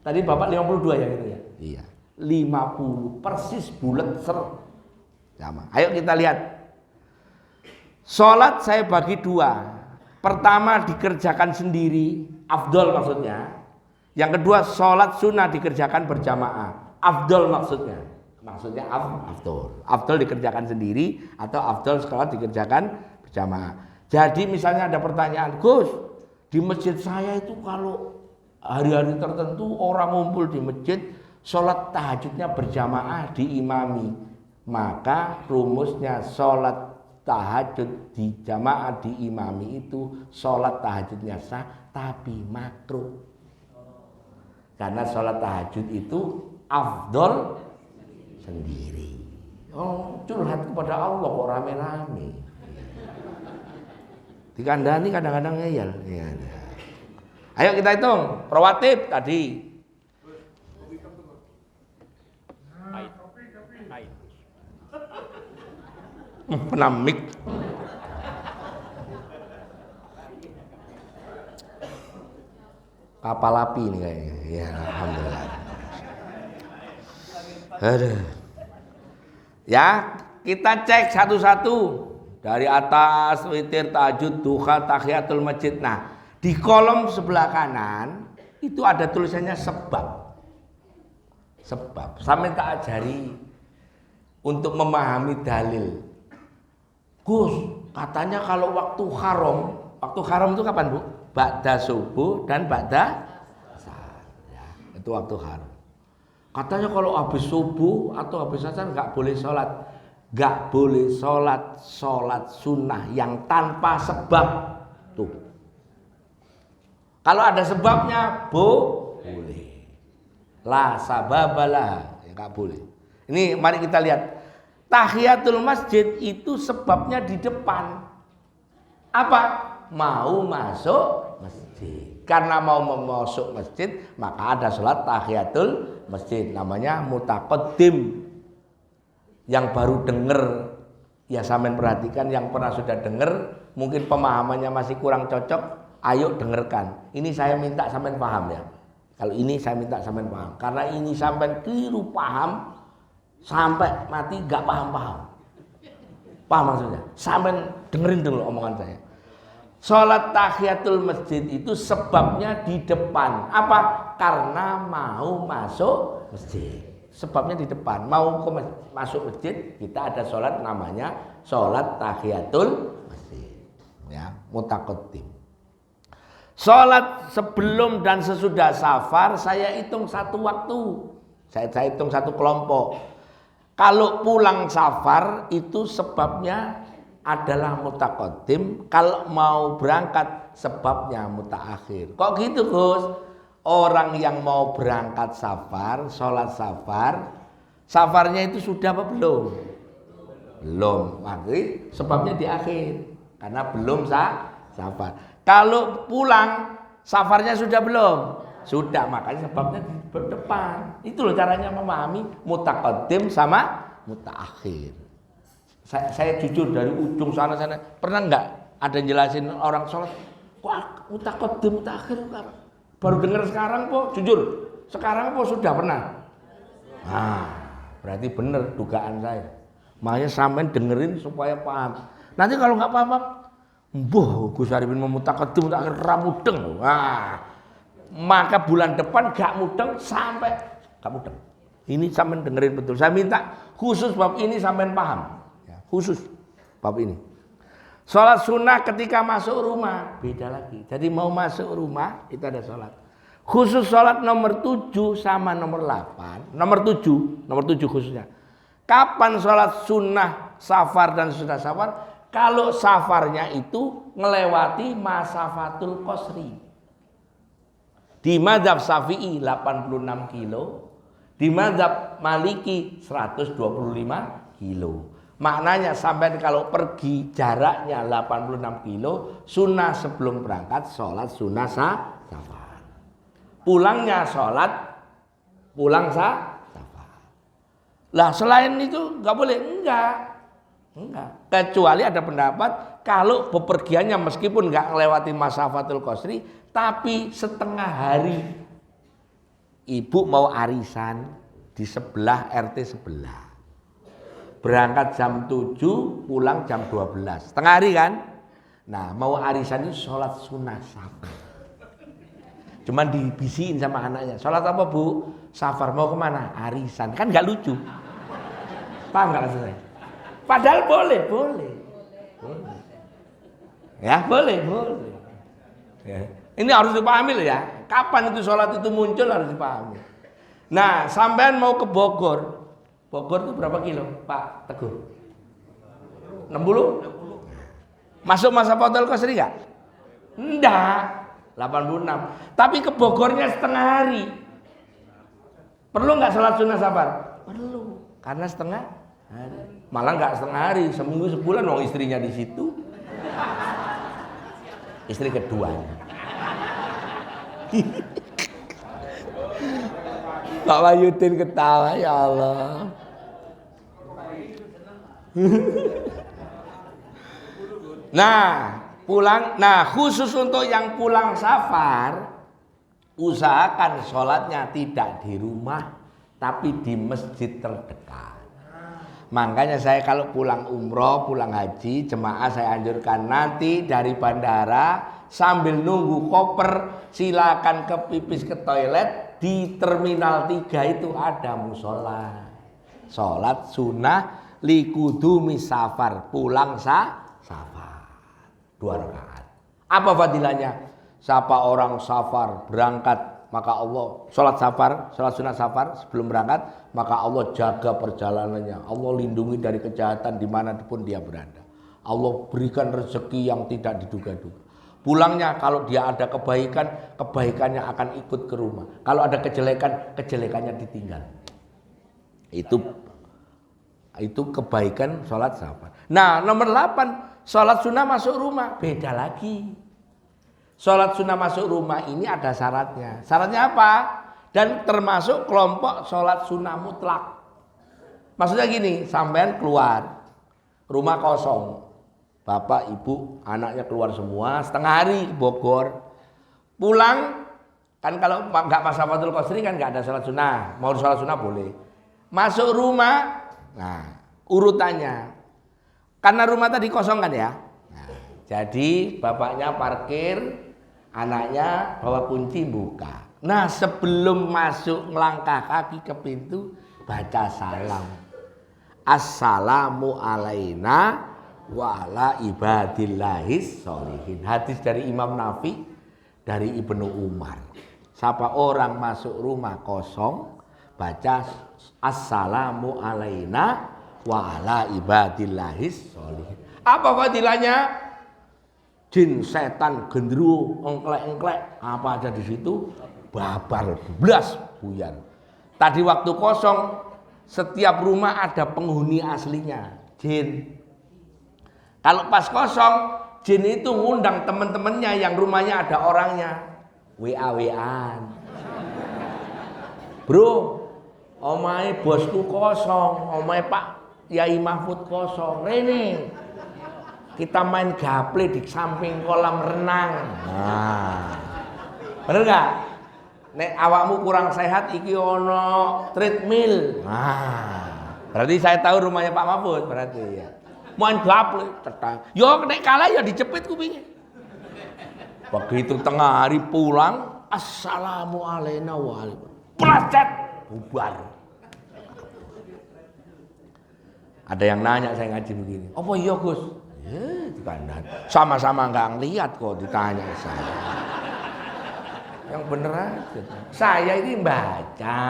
Tadi Bapak 52 yang itu ya? Iya. 50 persis bulat ser. Sama. Ayo kita lihat. Sholat saya bagi 2. Pertama dikerjakan sendiri, afdol maksudnya. Yang kedua sholat sunnah dikerjakan berjamaah, afdol maksudnya. Maksudnya afdol. Afdol dikerjakan sendiri atau afdol sholat dikerjakan berjamaah. Jadi misalnya ada pertanyaan, Gus, di masjid saya itu kalau hari-hari tertentu orang ngumpul di masjid, sholat tahajudnya berjamaah diimami, maka rumusnya sholat tahajud di jamaah diimami itu sholat tahajudnya sah tapi makruh, karena sholat tahajud itu afdol sendiri. Oh, curhat kepada Allah kok rame-rame. Dikandani kadang-kadang ngeyel. Ya. Ayo kita hitung. Rawatib tadi. Penamik. Kapal api nih kayaknya. Ya, alhamdulillah. Aduh. Ya, kita cek satu-satu dari atas witir, tahajud, duha, tahiyatul masjid. Nah, di kolom sebelah kanan itu ada tulisannya sebab. Sebab. Sampai tak ajari untuk memahami dalil. Gus, katanya kalau waktu haram itu kapan, Bu? Ba'da subuh dan ba'da asar. Ya, itu waktu haram. Katanya kalau habis subuh atau habis asar nggak boleh sholat. Nggak boleh sholat sunnah yang tanpa sebab. Tuh. Kalau ada sebabnya, boleh. La sababalah, ya nggak boleh. Ini mari kita lihat. Tahiyatul masjid itu sebabnya di depan. Apa? Mau masuk masjid. Karena mau masuk masjid, maka ada sholat tahiyatul masjid. Namanya mutaqaddim. Yang baru denger, ya sampean perhatikan, yang pernah sudah denger, mungkin pemahamannya masih kurang cocok, ayo dengarkan. Ini saya minta sampean paham ya. Kalau ini saya minta sampean paham. Karena ini sampean keliru paham, sampai mati gak paham-paham. Paham maksudnya? Sampai dengerin dulu omongan saya. Sholat tahiyatul masjid itu sebabnya di depan. Apa? Karena mau masuk masjid. Sebabnya di depan. Mau masuk masjid, kita ada sholat namanya sholat tahiyatul masjid. Ya, mutaqaddim. Sholat sebelum dan sesudah safar saya hitung satu waktu. Saya hitung satu kelompok. Kalau pulang safar itu sebabnya adalah mutaqaddim, kalau mau berangkat sebabnya mutaakhir. Kok gitu, Gus? Orang yang mau berangkat safar, sholat safar, safarnya itu sudah apa belum? Belum, makanya sebabnya di akhir karena belum safar. Kalau pulang safarnya sudah belum? Sudah, makanya sebabnya di depan. Itu loh caranya memahami mutaqaddim sama mutaakhir. Saya jujur dari ujung sana pernah nggak ada yang jelasin orang sholat? Wah, mutaqaddim mutaakhir baru dengar sekarang po. Jujur, sekarang po sudah pernah. Nah, berarti benar dugaan saya. Makanya sampean dengerin supaya paham. Nanti kalau nggak paham, mbuh Gus Arifin mutaqaddim mutaakhir ramudeng. Wah. Maka bulan depan gak mudeng sampai gak mudeng. Ini sampean dengerin betul. Saya minta khusus bab ini sampean paham. Ya, khusus bab ini. Sholat sunnah ketika masuk rumah beda lagi. Jadi mau masuk rumah itu ada sholat. Khusus sholat nomor 7 sama nomor 8. Nomor 7 khususnya. Kapan sholat sunnah safar dan sunnah safar? Kalau safarnya itu ngelewati masafatul qasri. Di mazhab Syafi'i 86 kilo, di mazhab Maliki 125 kilo. Maknanya sampai kalau pergi jaraknya 86 kilo, sunnah sebelum berangkat sholat sunnah safar. Pulangnya sholat pulang safar. Lah selain itu nggak boleh, enggak. Kecuali ada pendapat kalau bepergiannya meskipun nggak melewati masafatul qasri, tapi setengah hari ibu mau arisan di sebelah RT sebelah. Berangkat jam 7, pulang jam 12. Setengah hari kan? Nah, mau arisan itu sholat sunnah safar. Cuman dibisiin sama anaknya. Sholat apa, Bu? Safar. Mau kemana? Arisan. Kan gak lucu. Paham gak maksud saya? Padahal boleh. Ya, boleh. Ya. Ini harus dipahami loh ya. Kapan itu sholat itu muncul harus dipahami. Nah, sampean mau ke Bogor. Bogor itu berapa kilo, Pak Teguh? 60? Masuk masa Fatul Qasri enggak? Enggak. 86. Tapi ke Bogornya setengah hari. Perlu enggak sholat sunnah safar? Perlu. Karena setengah hari. Malah enggak setengah hari, seminggu sebulan wong istrinya di situ. Istri keduanya. Pak Wahyudin ketawa, ya Allah. Nah, khusus untuk yang pulang safar, usahakan sholatnya tidak di rumah, tapi di masjid terdekat. Makanya saya kalau pulang umroh, pulang haji, jemaah saya anjurkan nanti dari bandara sambil nunggu koper, silakan ke pipis ke toilet, di terminal 3 itu ada musola. Sholat sunnah likudumi safar, pulang safar 2 rakaat. Apa fadilahnya? Siapa orang safar berangkat, maka Allah sholat sunnah safar sebelum berangkat, maka Allah jaga perjalanannya, Allah lindungi dari kejahatan dimanapun dia berada, Allah berikan rezeki yang tidak diduga-duga. Pulangnya kalau dia ada kebaikan, kebaikannya akan ikut ke rumah. Kalau ada kejelekan, kejelekannya ditinggal. Itu kebaikan sholat safar. Nah, nomor 8, sholat sunnah masuk rumah, beda lagi. Sholat sunnah masuk rumah ini ada syaratnya. Syaratnya apa? Dan termasuk kelompok sholat sunnah mutlak. Maksudnya gini, sampean keluar, rumah kosong, bapak, ibu, anaknya keluar semua, setengah hari Bogor. Pulang, kan kalau nggak pas Safatul Qasri kan nggak ada sholat sunnah. Mau sholat sunnah boleh. Masuk rumah, nah urutannya. Karena rumah tadi kosong kan ya. Nah, jadi bapaknya parkir, anaknya bawa kunci buka. Nah, sebelum masuk melangkah kaki ke pintu, baca salam. Assalamu alaina wa ala ibadillahis sholihin. Hadis dari Imam Nafi, dari Ibnu Umar. Siapa orang masuk rumah kosong, baca assalamu alaina wa ala ibadillahis sholihin. Apa fadilahnya? Jin, setan, gendruwo, engklek-engklek, apa aja di situ babar, blas, buyar. Tadi waktu kosong, setiap rumah ada penghuni aslinya, jin. Kalau pas kosong, jin itu ngundang teman-temannya yang rumahnya ada orangnya, WA-WAan. Bro, omahe bosku kosong, omahe Pak Yai Mahfud kosong, Rene. Kita main gaple di samping kolam renang. Nah, bener nggak? Nek awakmu kurang sehat, iki ono treadmill. Nah, berarti saya tahu rumahnya Pak Mahfud berarti ya. Main gaple, tetang. Yo nek kalah ya dijepit kupingnya. Begitu tengah hari pulang, assalamu alaina wa alaikum. Placet, bubar. Ada yang nanya saya ngaji begini. Apa iya Gus? Sama-sama nggak ngeliat kok ditanya saya. Yang bener aja. Saya ini baca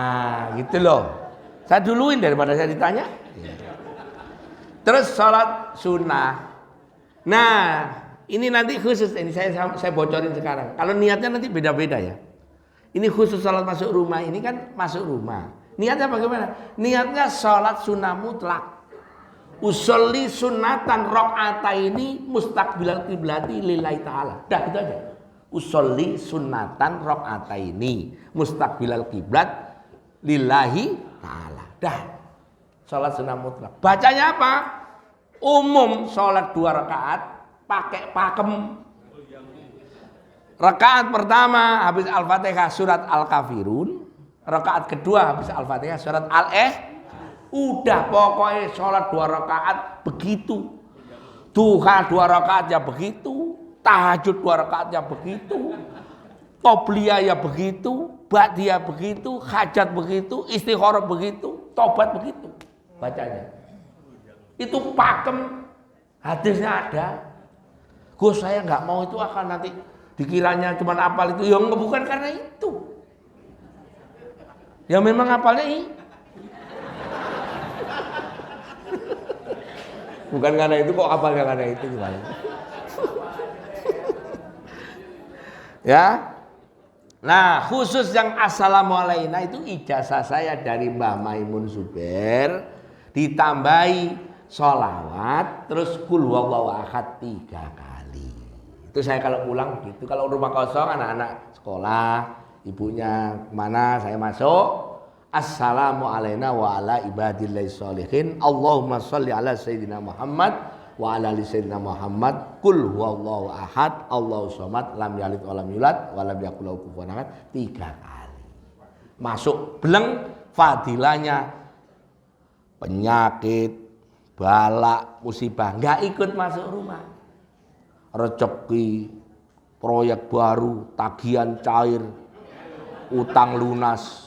gitu loh. Saya duluin daripada saya ditanya. Terus sholat sunnah. Nah, ini nanti khusus, ini saya bocorin sekarang. Kalau niatnya nanti beda-beda ya. Ini khusus sholat masuk rumah, ini kan masuk rumah. Niatnya bagaimana? Niatnya sholat sunnah mutlak. Usolli sunnatan rakaataini mustaqbilal qiblati lillahi ta'ala. Dah itu aja. Usolli sunnatan rakaataini mustaqbilal qiblat lillahi ta'ala. Dah. Salat sunnah mutlak. Bacanya apa? Umum salat 2 rakaat pakai pakem. Rakaat pertama habis Al-Fatihah surat Al-Kafirun. Rakaat kedua habis Al-Fatihah surat Udah pokoknya sholat 2 rakaat begitu. Duha 2 rakaat ya begitu. Tahajud 2 rakaat ya begitu. Qobliyah ya begitu. Ba'diyah begitu. Hajat begitu. Istikharah begitu. Tobat begitu. Bacanya. Itu pakem. Hadisnya ada. Gus saya nggak mau itu akan nanti dikiranya cuma apal itu. Ya bukan karena itu. Ya memang apalnya ini. Bukan karena itu kok apalnya karena itu gimana? Ya. Nah, khusus yang assalamualaikum itu ijazah saya dari Mbah Maimun Zubair ditambahi sholawat terus kul huwallahu ahad 3 kali. Itu saya kalau pulang gitu. Kalau rumah kosong, anak-anak sekolah, ibunya kemana, saya masuk. Assalamu alayna wa ala ibadillahi sholihin. Allahumma sholli ala sayyidina Muhammad wa ala ali sayyidina Muhammad. Qul huwallahu ahad, Allahu somad, lam yalid wa lam yulad wa lam yakul lahu kufuwan ahad. 3 kali. Masuk bleng, fadilahnya penyakit, balak, musibah enggak ikut masuk rumah. Rezeki, proyek baru, tagihan cair, utang lunas,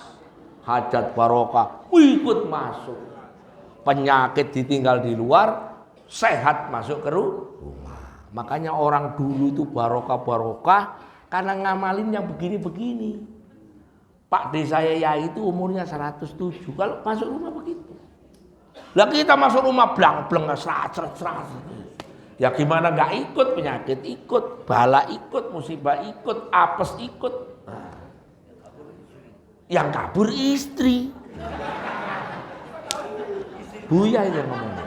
hajat barokah, ikut masuk. Penyakit ditinggal di luar, sehat masuk ke rumah. Makanya orang dulu itu barokah karena ngamalin yang begini-begini. Pak D saya ya itu umurnya 107, kalau masuk rumah begitu. Lah kita masuk rumah blang-blang serat. Ya gimana nggak ikut, penyakit ikut, bala ikut, musibah ikut, apes ikut. Nah, yang kabur istri. Buya itu ngomongnya.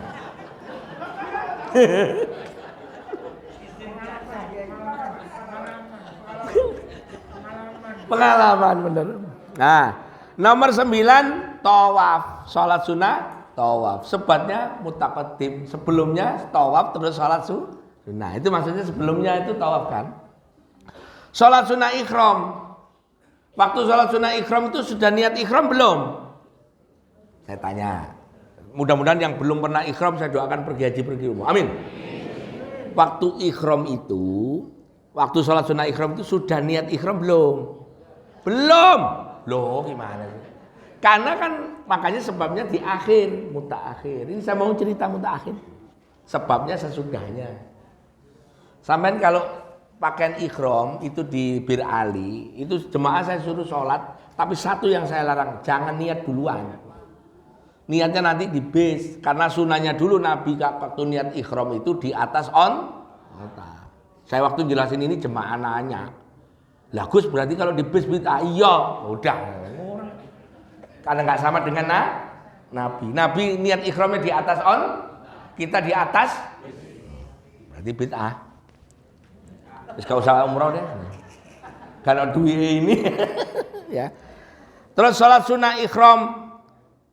Pengalaman bener. Nah, nomor 9 tawaf, sholat sunnah. Tawaf, sebabnya mutaqaddim, sebelumnya tawaf terus sholat sunnah. Itu maksudnya sebelumnya itu tawaf kan. Sholat sunnah ikhram. Waktu sholat sunnah ikhram itu sudah niat ikhram belum? Saya tanya. Mudah-mudahan yang belum pernah ikhram saya doakan pergi haji pergi umrah. Amin. Waktu ikhram itu, waktu sholat sunnah ikhram itu sudah niat ikhram belum? Belum. Loh gimana sih? Karena kan makanya sebabnya di akhir, mutaakhir. Ini saya mau cerita mutaakhir. Sebabnya sesudahnya. Sampai kalau pakaian ikhram itu di Bir Ali, itu jemaah saya suruh sholat, tapi satu yang saya larang, jangan niat duluan. Niatnya nanti di bis, karena sunahnya dulu Nabi waktu niat ikhram itu di atas onta. Saya waktu jelasin ini jemaah nanya, lah Gus berarti kalau di bis bid'ah? Iya, udah. Karena nggak sama dengan Nabi. Nabi niat ikhramnya di atas kita di atas, berarti bid'ah. Terus gak usah umroh deh. Kalau duit ini, ya. Terus sholat sunnah ikhram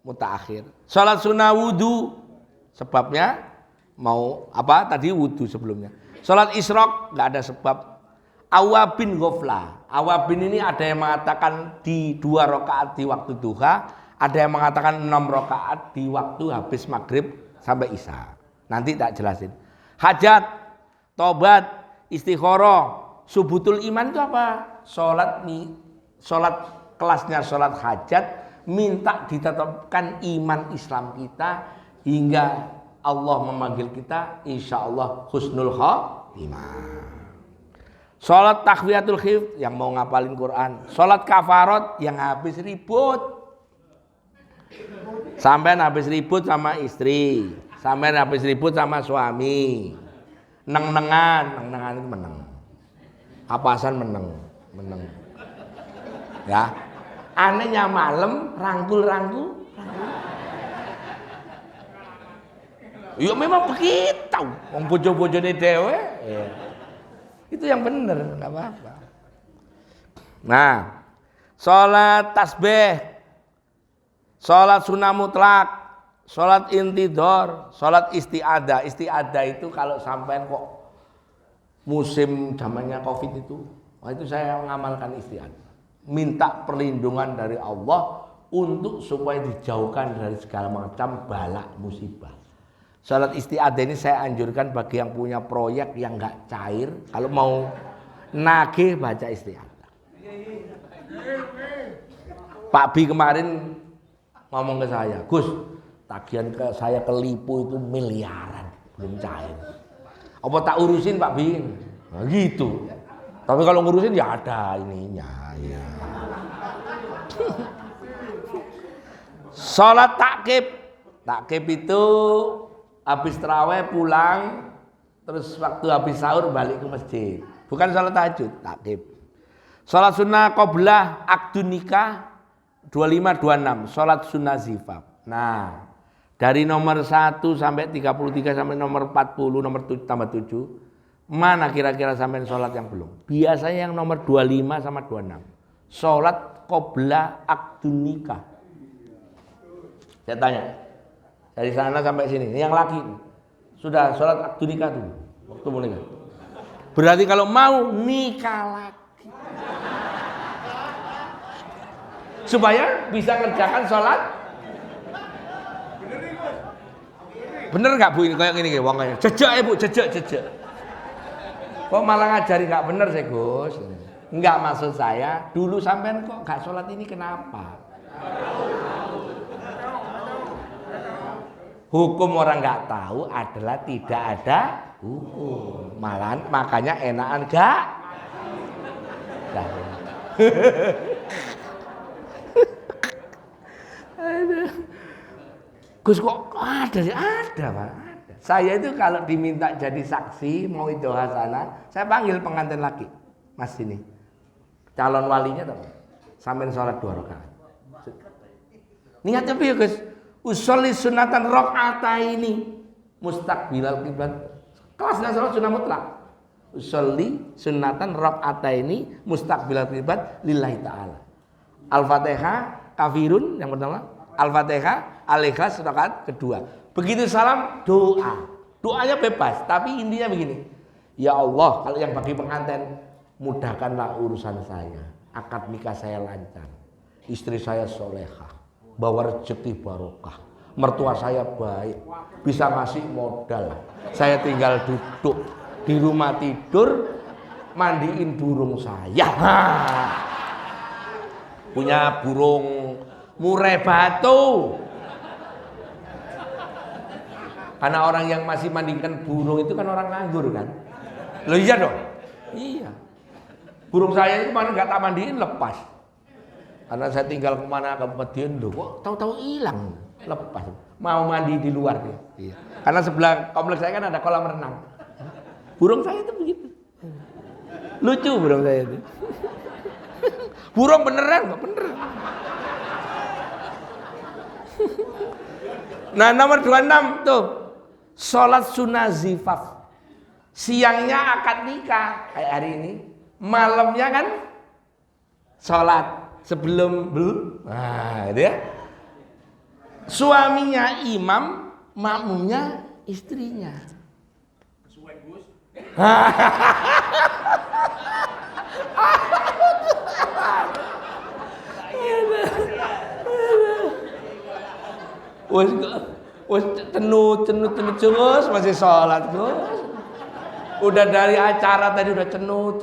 mutaakhir. Sholat sunnah wudu, sebabnya mau apa? Tadi wudu sebelumnya. Sholat isyraq nggak ada sebab. Awabin ghaflah. Awabin ini ada yang mengatakan di 2 rakaat di waktu duha, ada yang mengatakan 6 rakaat di waktu habis maghrib sampai isya. Nanti tak jelasin. Hajat, tobat, istikharah, subutul iman itu apa? Sholat kelasnya sholat hajat, minta ditetapkan iman Islam kita hingga Allah memanggil kita, insya Allah husnul khotimah. Sholat takwiyatul khif yang mau ngapalin Quran. Sholat kafarat yang habis ribut. Sampai habis ribut sama istri. Sampai habis ribut sama suami. Neng-nengan itu meneng. Apasan meneng. Ya. Anehnya malam rangkul. Ya memang begitu. Wong bojo-bojone dhewe. Ya. Itu yang benar, nggak apa-apa. Nah, sholat tasbih, sholat sunnah mutlak, sholat intidor, sholat isti'adah. Isti'adah itu kalau sampai kok musim zamannya COVID itu, itu saya mengamalkan isti'adah. Minta perlindungan dari Allah untuk supaya dijauhkan dari segala macam bala musibah. Salat istiadah ini saya anjurkan bagi yang punya proyek yang nggak cair, kalau mau nagih baca istiadah. Pak Bi kemarin ngomong ke saya, Gus, tagihan ke saya ke Lipo itu miliaran, belum cair. Apa tak urusin Pak Bi? Nah, gitu. Tapi kalau ngurusin ya ada ininya. Ya. Salat takkib itu habis tarawih pulang, terus waktu habis sahur balik ke masjid. Bukan sholat tahajud, takkib. Sholat sunnah qoblah akdu nikah 25-26, sholat sunnah zifaf. Nah, dari nomor 1 sampai 33 sampai nomor 40, nomor 7 tambah 7. Mana kira-kira sampai sholat yang belum? Biasanya yang nomor 25 sama 26. Sholat qobla akdun nikah. Saya tanya. Dari sana sampai sini. Ini yang laki. Sudah sholat akdun nikah dulu. Waktu mau nikah. Berarti kalau mau nikah lagi. Supaya bisa ngerjakan sholat. Bener nggak Bu ini kayak gini wong kayak jejak ya Bu, jejak. Kok malah ngajari nggak bener sih Gus? Nggak, maksud saya dulu sampean kok nggak sholat ini kenapa? Hukum orang nggak tahu adalah tidak ada hukum. Malah makanya enakan nggak. Gus kok ada sih? Ada Pak. Saya itu kalau diminta jadi saksi mau itu hasanah, saya panggil pengantin laki. Mas ini. Calon walinya tuh. Sampai sholat 2 rakaat. Niatnya apa ya Gus? Usolli sunatan rakaataini mustaqbilal qiblat. Kelasnya sholat sunnah mutlak. Usolli sunatan rakaataini mustaqbilal qiblat lillahi ta'ala. Al-Fatihah kafirun yang pertama, Al-Fatihah, Al-Ikhlas rakaat kedua. Begitu salam doa. Doanya bebas, tapi intinya begini. Ya Allah, kalau yang bagi pengantin, mudahkanlah urusan saya. Akad nikah saya lancar. Istri saya solehah. Bawa rezeki barokah. Mertua saya baik. Bisa ngasih modal. Saya tinggal duduk di rumah tidur, mandiin burung saya. Punya burung murai batu. Karena orang yang masih mandikan burung itu kan orang nganggur kan. Loh iya dong. Iya. Burung saya itu mana nggak tak mandiin lepas. Karena saya tinggal kemana ke Medion loh kok tahu-tahu hilang lepas. Mau mandi di luar dia. Iya. Karena sebelah kompleks saya kan ada kolam renang. Burung saya itu begitu. Lucu burung saya itu. Burung beneran kok beneran. Nah nomor 26 tuh. Sholat sunnah zifaf. Siangnya akad nikah kayak hari ini. Malamnya kan sholat sebelum belum. Nah itu ya. Suaminya imam, makmumnya istrinya. Wes cenut masih sholat Gus. Udah dari acara tadi udah cenut.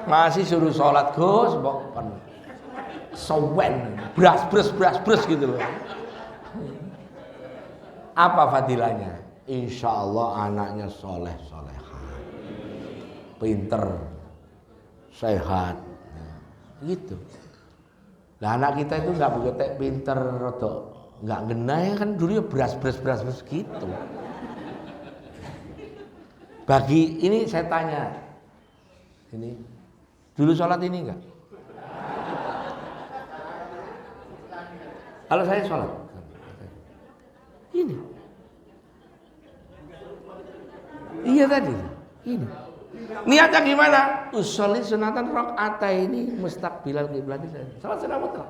Masih suruh sholat Gus, bukan sowen, bras gitu loh. Apa fadilahnya? Insya Allah anaknya soleh-solehah, pinter, sehat, gitu. Lah anak kita itu nggak begitu pinter, atau nggak genah ya kan dulu ya bras gitu. Bagi ini saya tanya, ini dulu sholat ini enggak? Kalau saya sholat, ini, iya tadi, ini. Niatnya gimana? Usolli sunatan rakaataini mustaqbilal qiblat. Salat sunnah mutlak.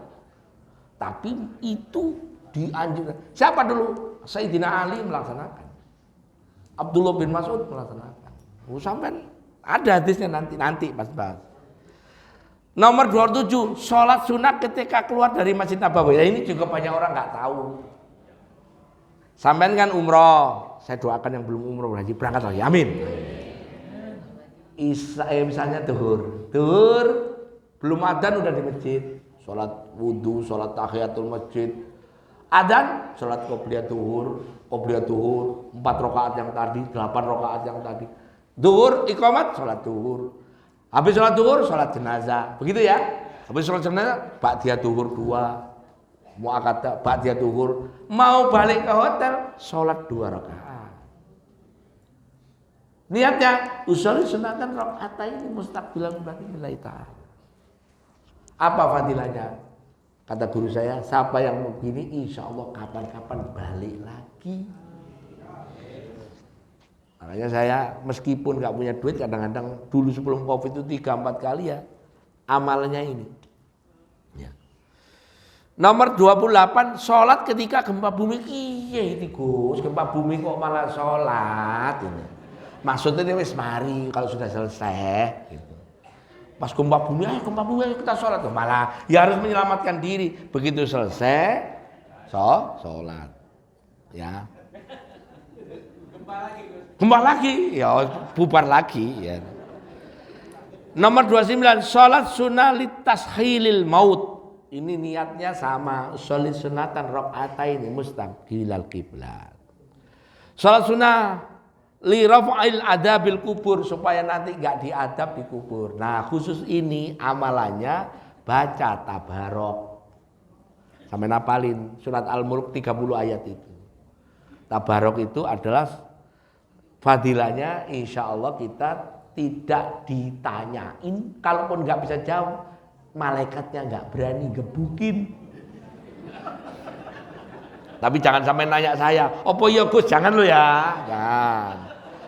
Tapi itu dianjurkan. Siapa dulu? Sayyidina Ali melaksanakan. Abdullah bin Mas'ud melaksanakan. Sampai ada hadisnya nanti pas bahas. Nomor 27, sholat sunat ketika keluar dari Masjid Nabawi. Ini juga banyak orang nggak tahu. Sampai kan umroh. Saya doakan yang belum umroh haji berangkat lagi. Amin. Misalnya duhur belum adzan udah di masjid, sholat wudhu, sholat tahiyatul masjid, adzan, sholat qobliyah duhur, 4 rakaat yang tadi, 8 rakaat yang tadi, duhur, iqamat, sholat duhur, habis sholat duhur, sholat jenazah, begitu ya, habis sholat jenazah, ba'diyah duhur 2, mu'akadah, ba'diyah duhur, mau balik ke hotel, sholat 2 rakaat. Niatnya usolli sunatan rakaataini mustaqbilan lillahi ta'ala. Apa fadilahnya? Kata guru saya, siapa yang mau begini insya Allah kapan-kapan balik lagi. Makanya saya meskipun nggak punya duit, kadang-kadang dulu sebelum Covid itu 3-4 kali ya amalnya ini. Ya. Nomor 28, sholat ketika gempa bumi. Iya itu Gus, gempa bumi kok malah sholat ini. Maksudnya dia wis mari kalau sudah selesai gitu. Pas gempa bumi, ayo kita sholat. Malah ya harus menyelamatkan diri. Begitu selesai, sholat. Ya. Gempa lagi, ya bubar lagi. Ya. Nomor 29, sholat sunnah litashilil maut. Ini niatnya sama, sholat sunatan rok'ataini mustaqbilal qiblat. Sholat sunnah li rafa'il adabil kubur, supaya nanti enggak diadab di kubur. Nah khusus ini amalannya baca tabarok. Sampai napalin surat Al-Mulk 30 ayat itu. Tabarok itu adalah fadilahnya, insya Allah kita tidak ditanyain. Kalaupun nggak bisa jawab, malaikatnya nggak berani gebukin. Tapi jangan sampai nanya saya, opo ya Gus, jangan lo ya. Jangan.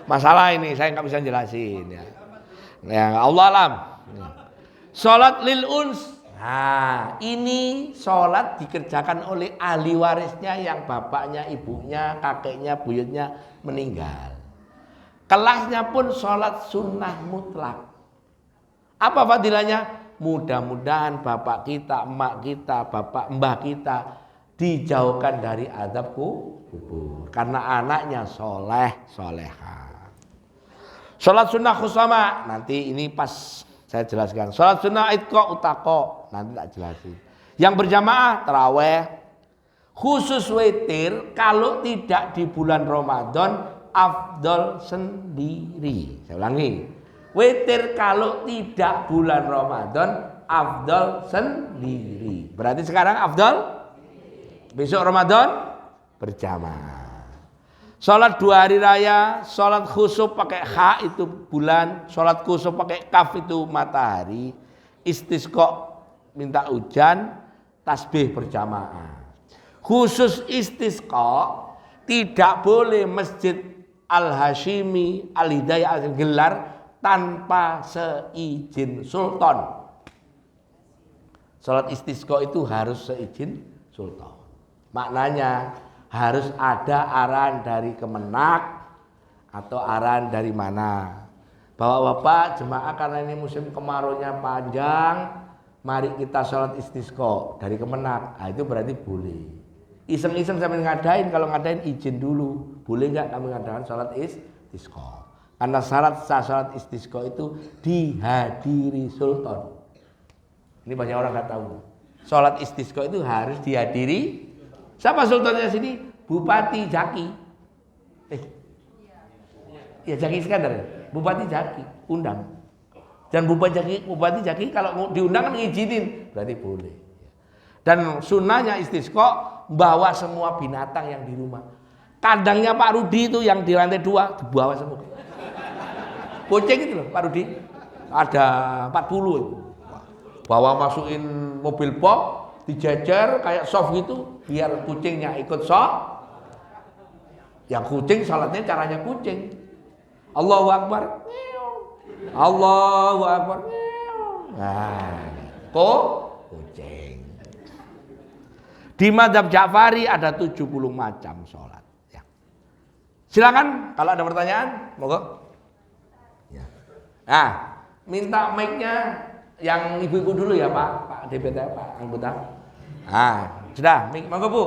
Masalah ini saya nggak bisa jelasin ya. Ya Allah alam. Sholat lil uns. Nah ini sholat dikerjakan oleh ahli warisnya yang bapaknya, ibunya, kakeknya, buyutnya meninggal. Kelasnya pun sholat sunnah mutlak. Apa fadilahnya? Mudah-mudahan bapak kita, emak kita, bapak mbah kita dijauhkan dari azab kubur. Karena anaknya soleh, soleha. Sholat sunnah khusama. Nanti ini pas saya jelaskan. Sholat sunnah itqa utako. Nanti tak jelasin. Yang berjamaah taraweh. Khusus witir kalau tidak di bulan Ramadan afdol sendiri. Saya ulangi. Witir kalau tidak bulan Ramadan afdol sendiri. Berarti sekarang afdol, besok Ramadan berjamaah. Sholat 2 hari raya, sholat khusuf pakai ha itu bulan, sholat khusuf pakai kaf itu matahari, istisqa minta hujan, tasbih berjamaah. Khusus istisqa tidak boleh masjid Al-Hashimi Al-Hidayah gelar tanpa seizin sultan. Salat istisqa itu harus seizin sultan. Maknanya harus ada arahan dari Kemenak atau arahan dari mana. Bapak-bapak jemaah karena ini musim kemaraunya panjang, mari kita salat istisqa dari Kemenak. Nah, itu berarti boleh. Iseng-iseng sambil ngadain, kalau ngadain izin dulu. Boleh nggak kami ngadain salat istisqa? Karena syarat sah salat istisqa itu dihadiri sultan. Ini banyak orang nggak tahu. Salat istisqa itu harus dihadiri. Siapa sultannya sini? Bupati Jaki. Ya Jaki Iskandar. Bupati Jaki undang. Dan Bupati Jaki kalau diundang kan ngizinin, berarti boleh. Dan sunnahnya istisqa bawa semua binatang yang di rumah. Kandangnya Pak Rudi itu yang di lantai 2 dibawa semua. Kucing itu loh Pak Rudi. Ada 40 itu. Bawa masukin mobil box, dijejer kayak soft gitu biar kucingnya ikut soft. Yang kucing salatnya caranya kucing. Allahu Akbar. Allahu Akbar. Nah, kucing. Di mazhab Ja'fari ada 70 macam sholat. Ya. Silakan kalau ada pertanyaan, monggo. Ya. Nah, minta mic-nya yang ibu-ibu dulu ya Pak, Pak DPT, Pak anggota. Nah, sudah, mic monggo Bu.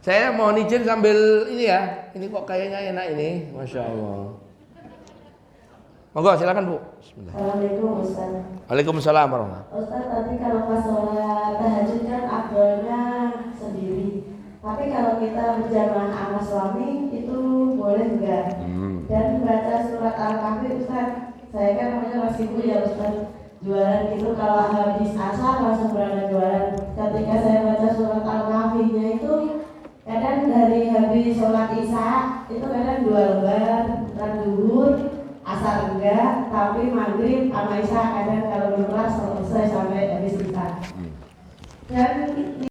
Saya mau izin sambil ini ya. Ini kok kayaknya enak ini, masya Allah. Monggo silakan Bu. Bismillah. Assalamualaikum Ustaz. Waalaikumsalam warahmatullahi. Ustaz tadi kalau pas sholat tahajud kan afdolnya sendiri. Tapi kalau kita berjamaah sama suami itu boleh enggak? Dan baca surat Al-Kahfi Ustaz. Saya kan namanya masih kuliah Ustaz. Jualan gitu kalau habis asar langsung berangkat jualan. Ketika saya baca surat Al-Kahfinya itu kadang dari habis sholat Isya itu kadang 2 lembar, dan duhur, asar enggak, tapi maghrib sama Isya kadang kalau belum kelas selesai sampai habis Isya. Dan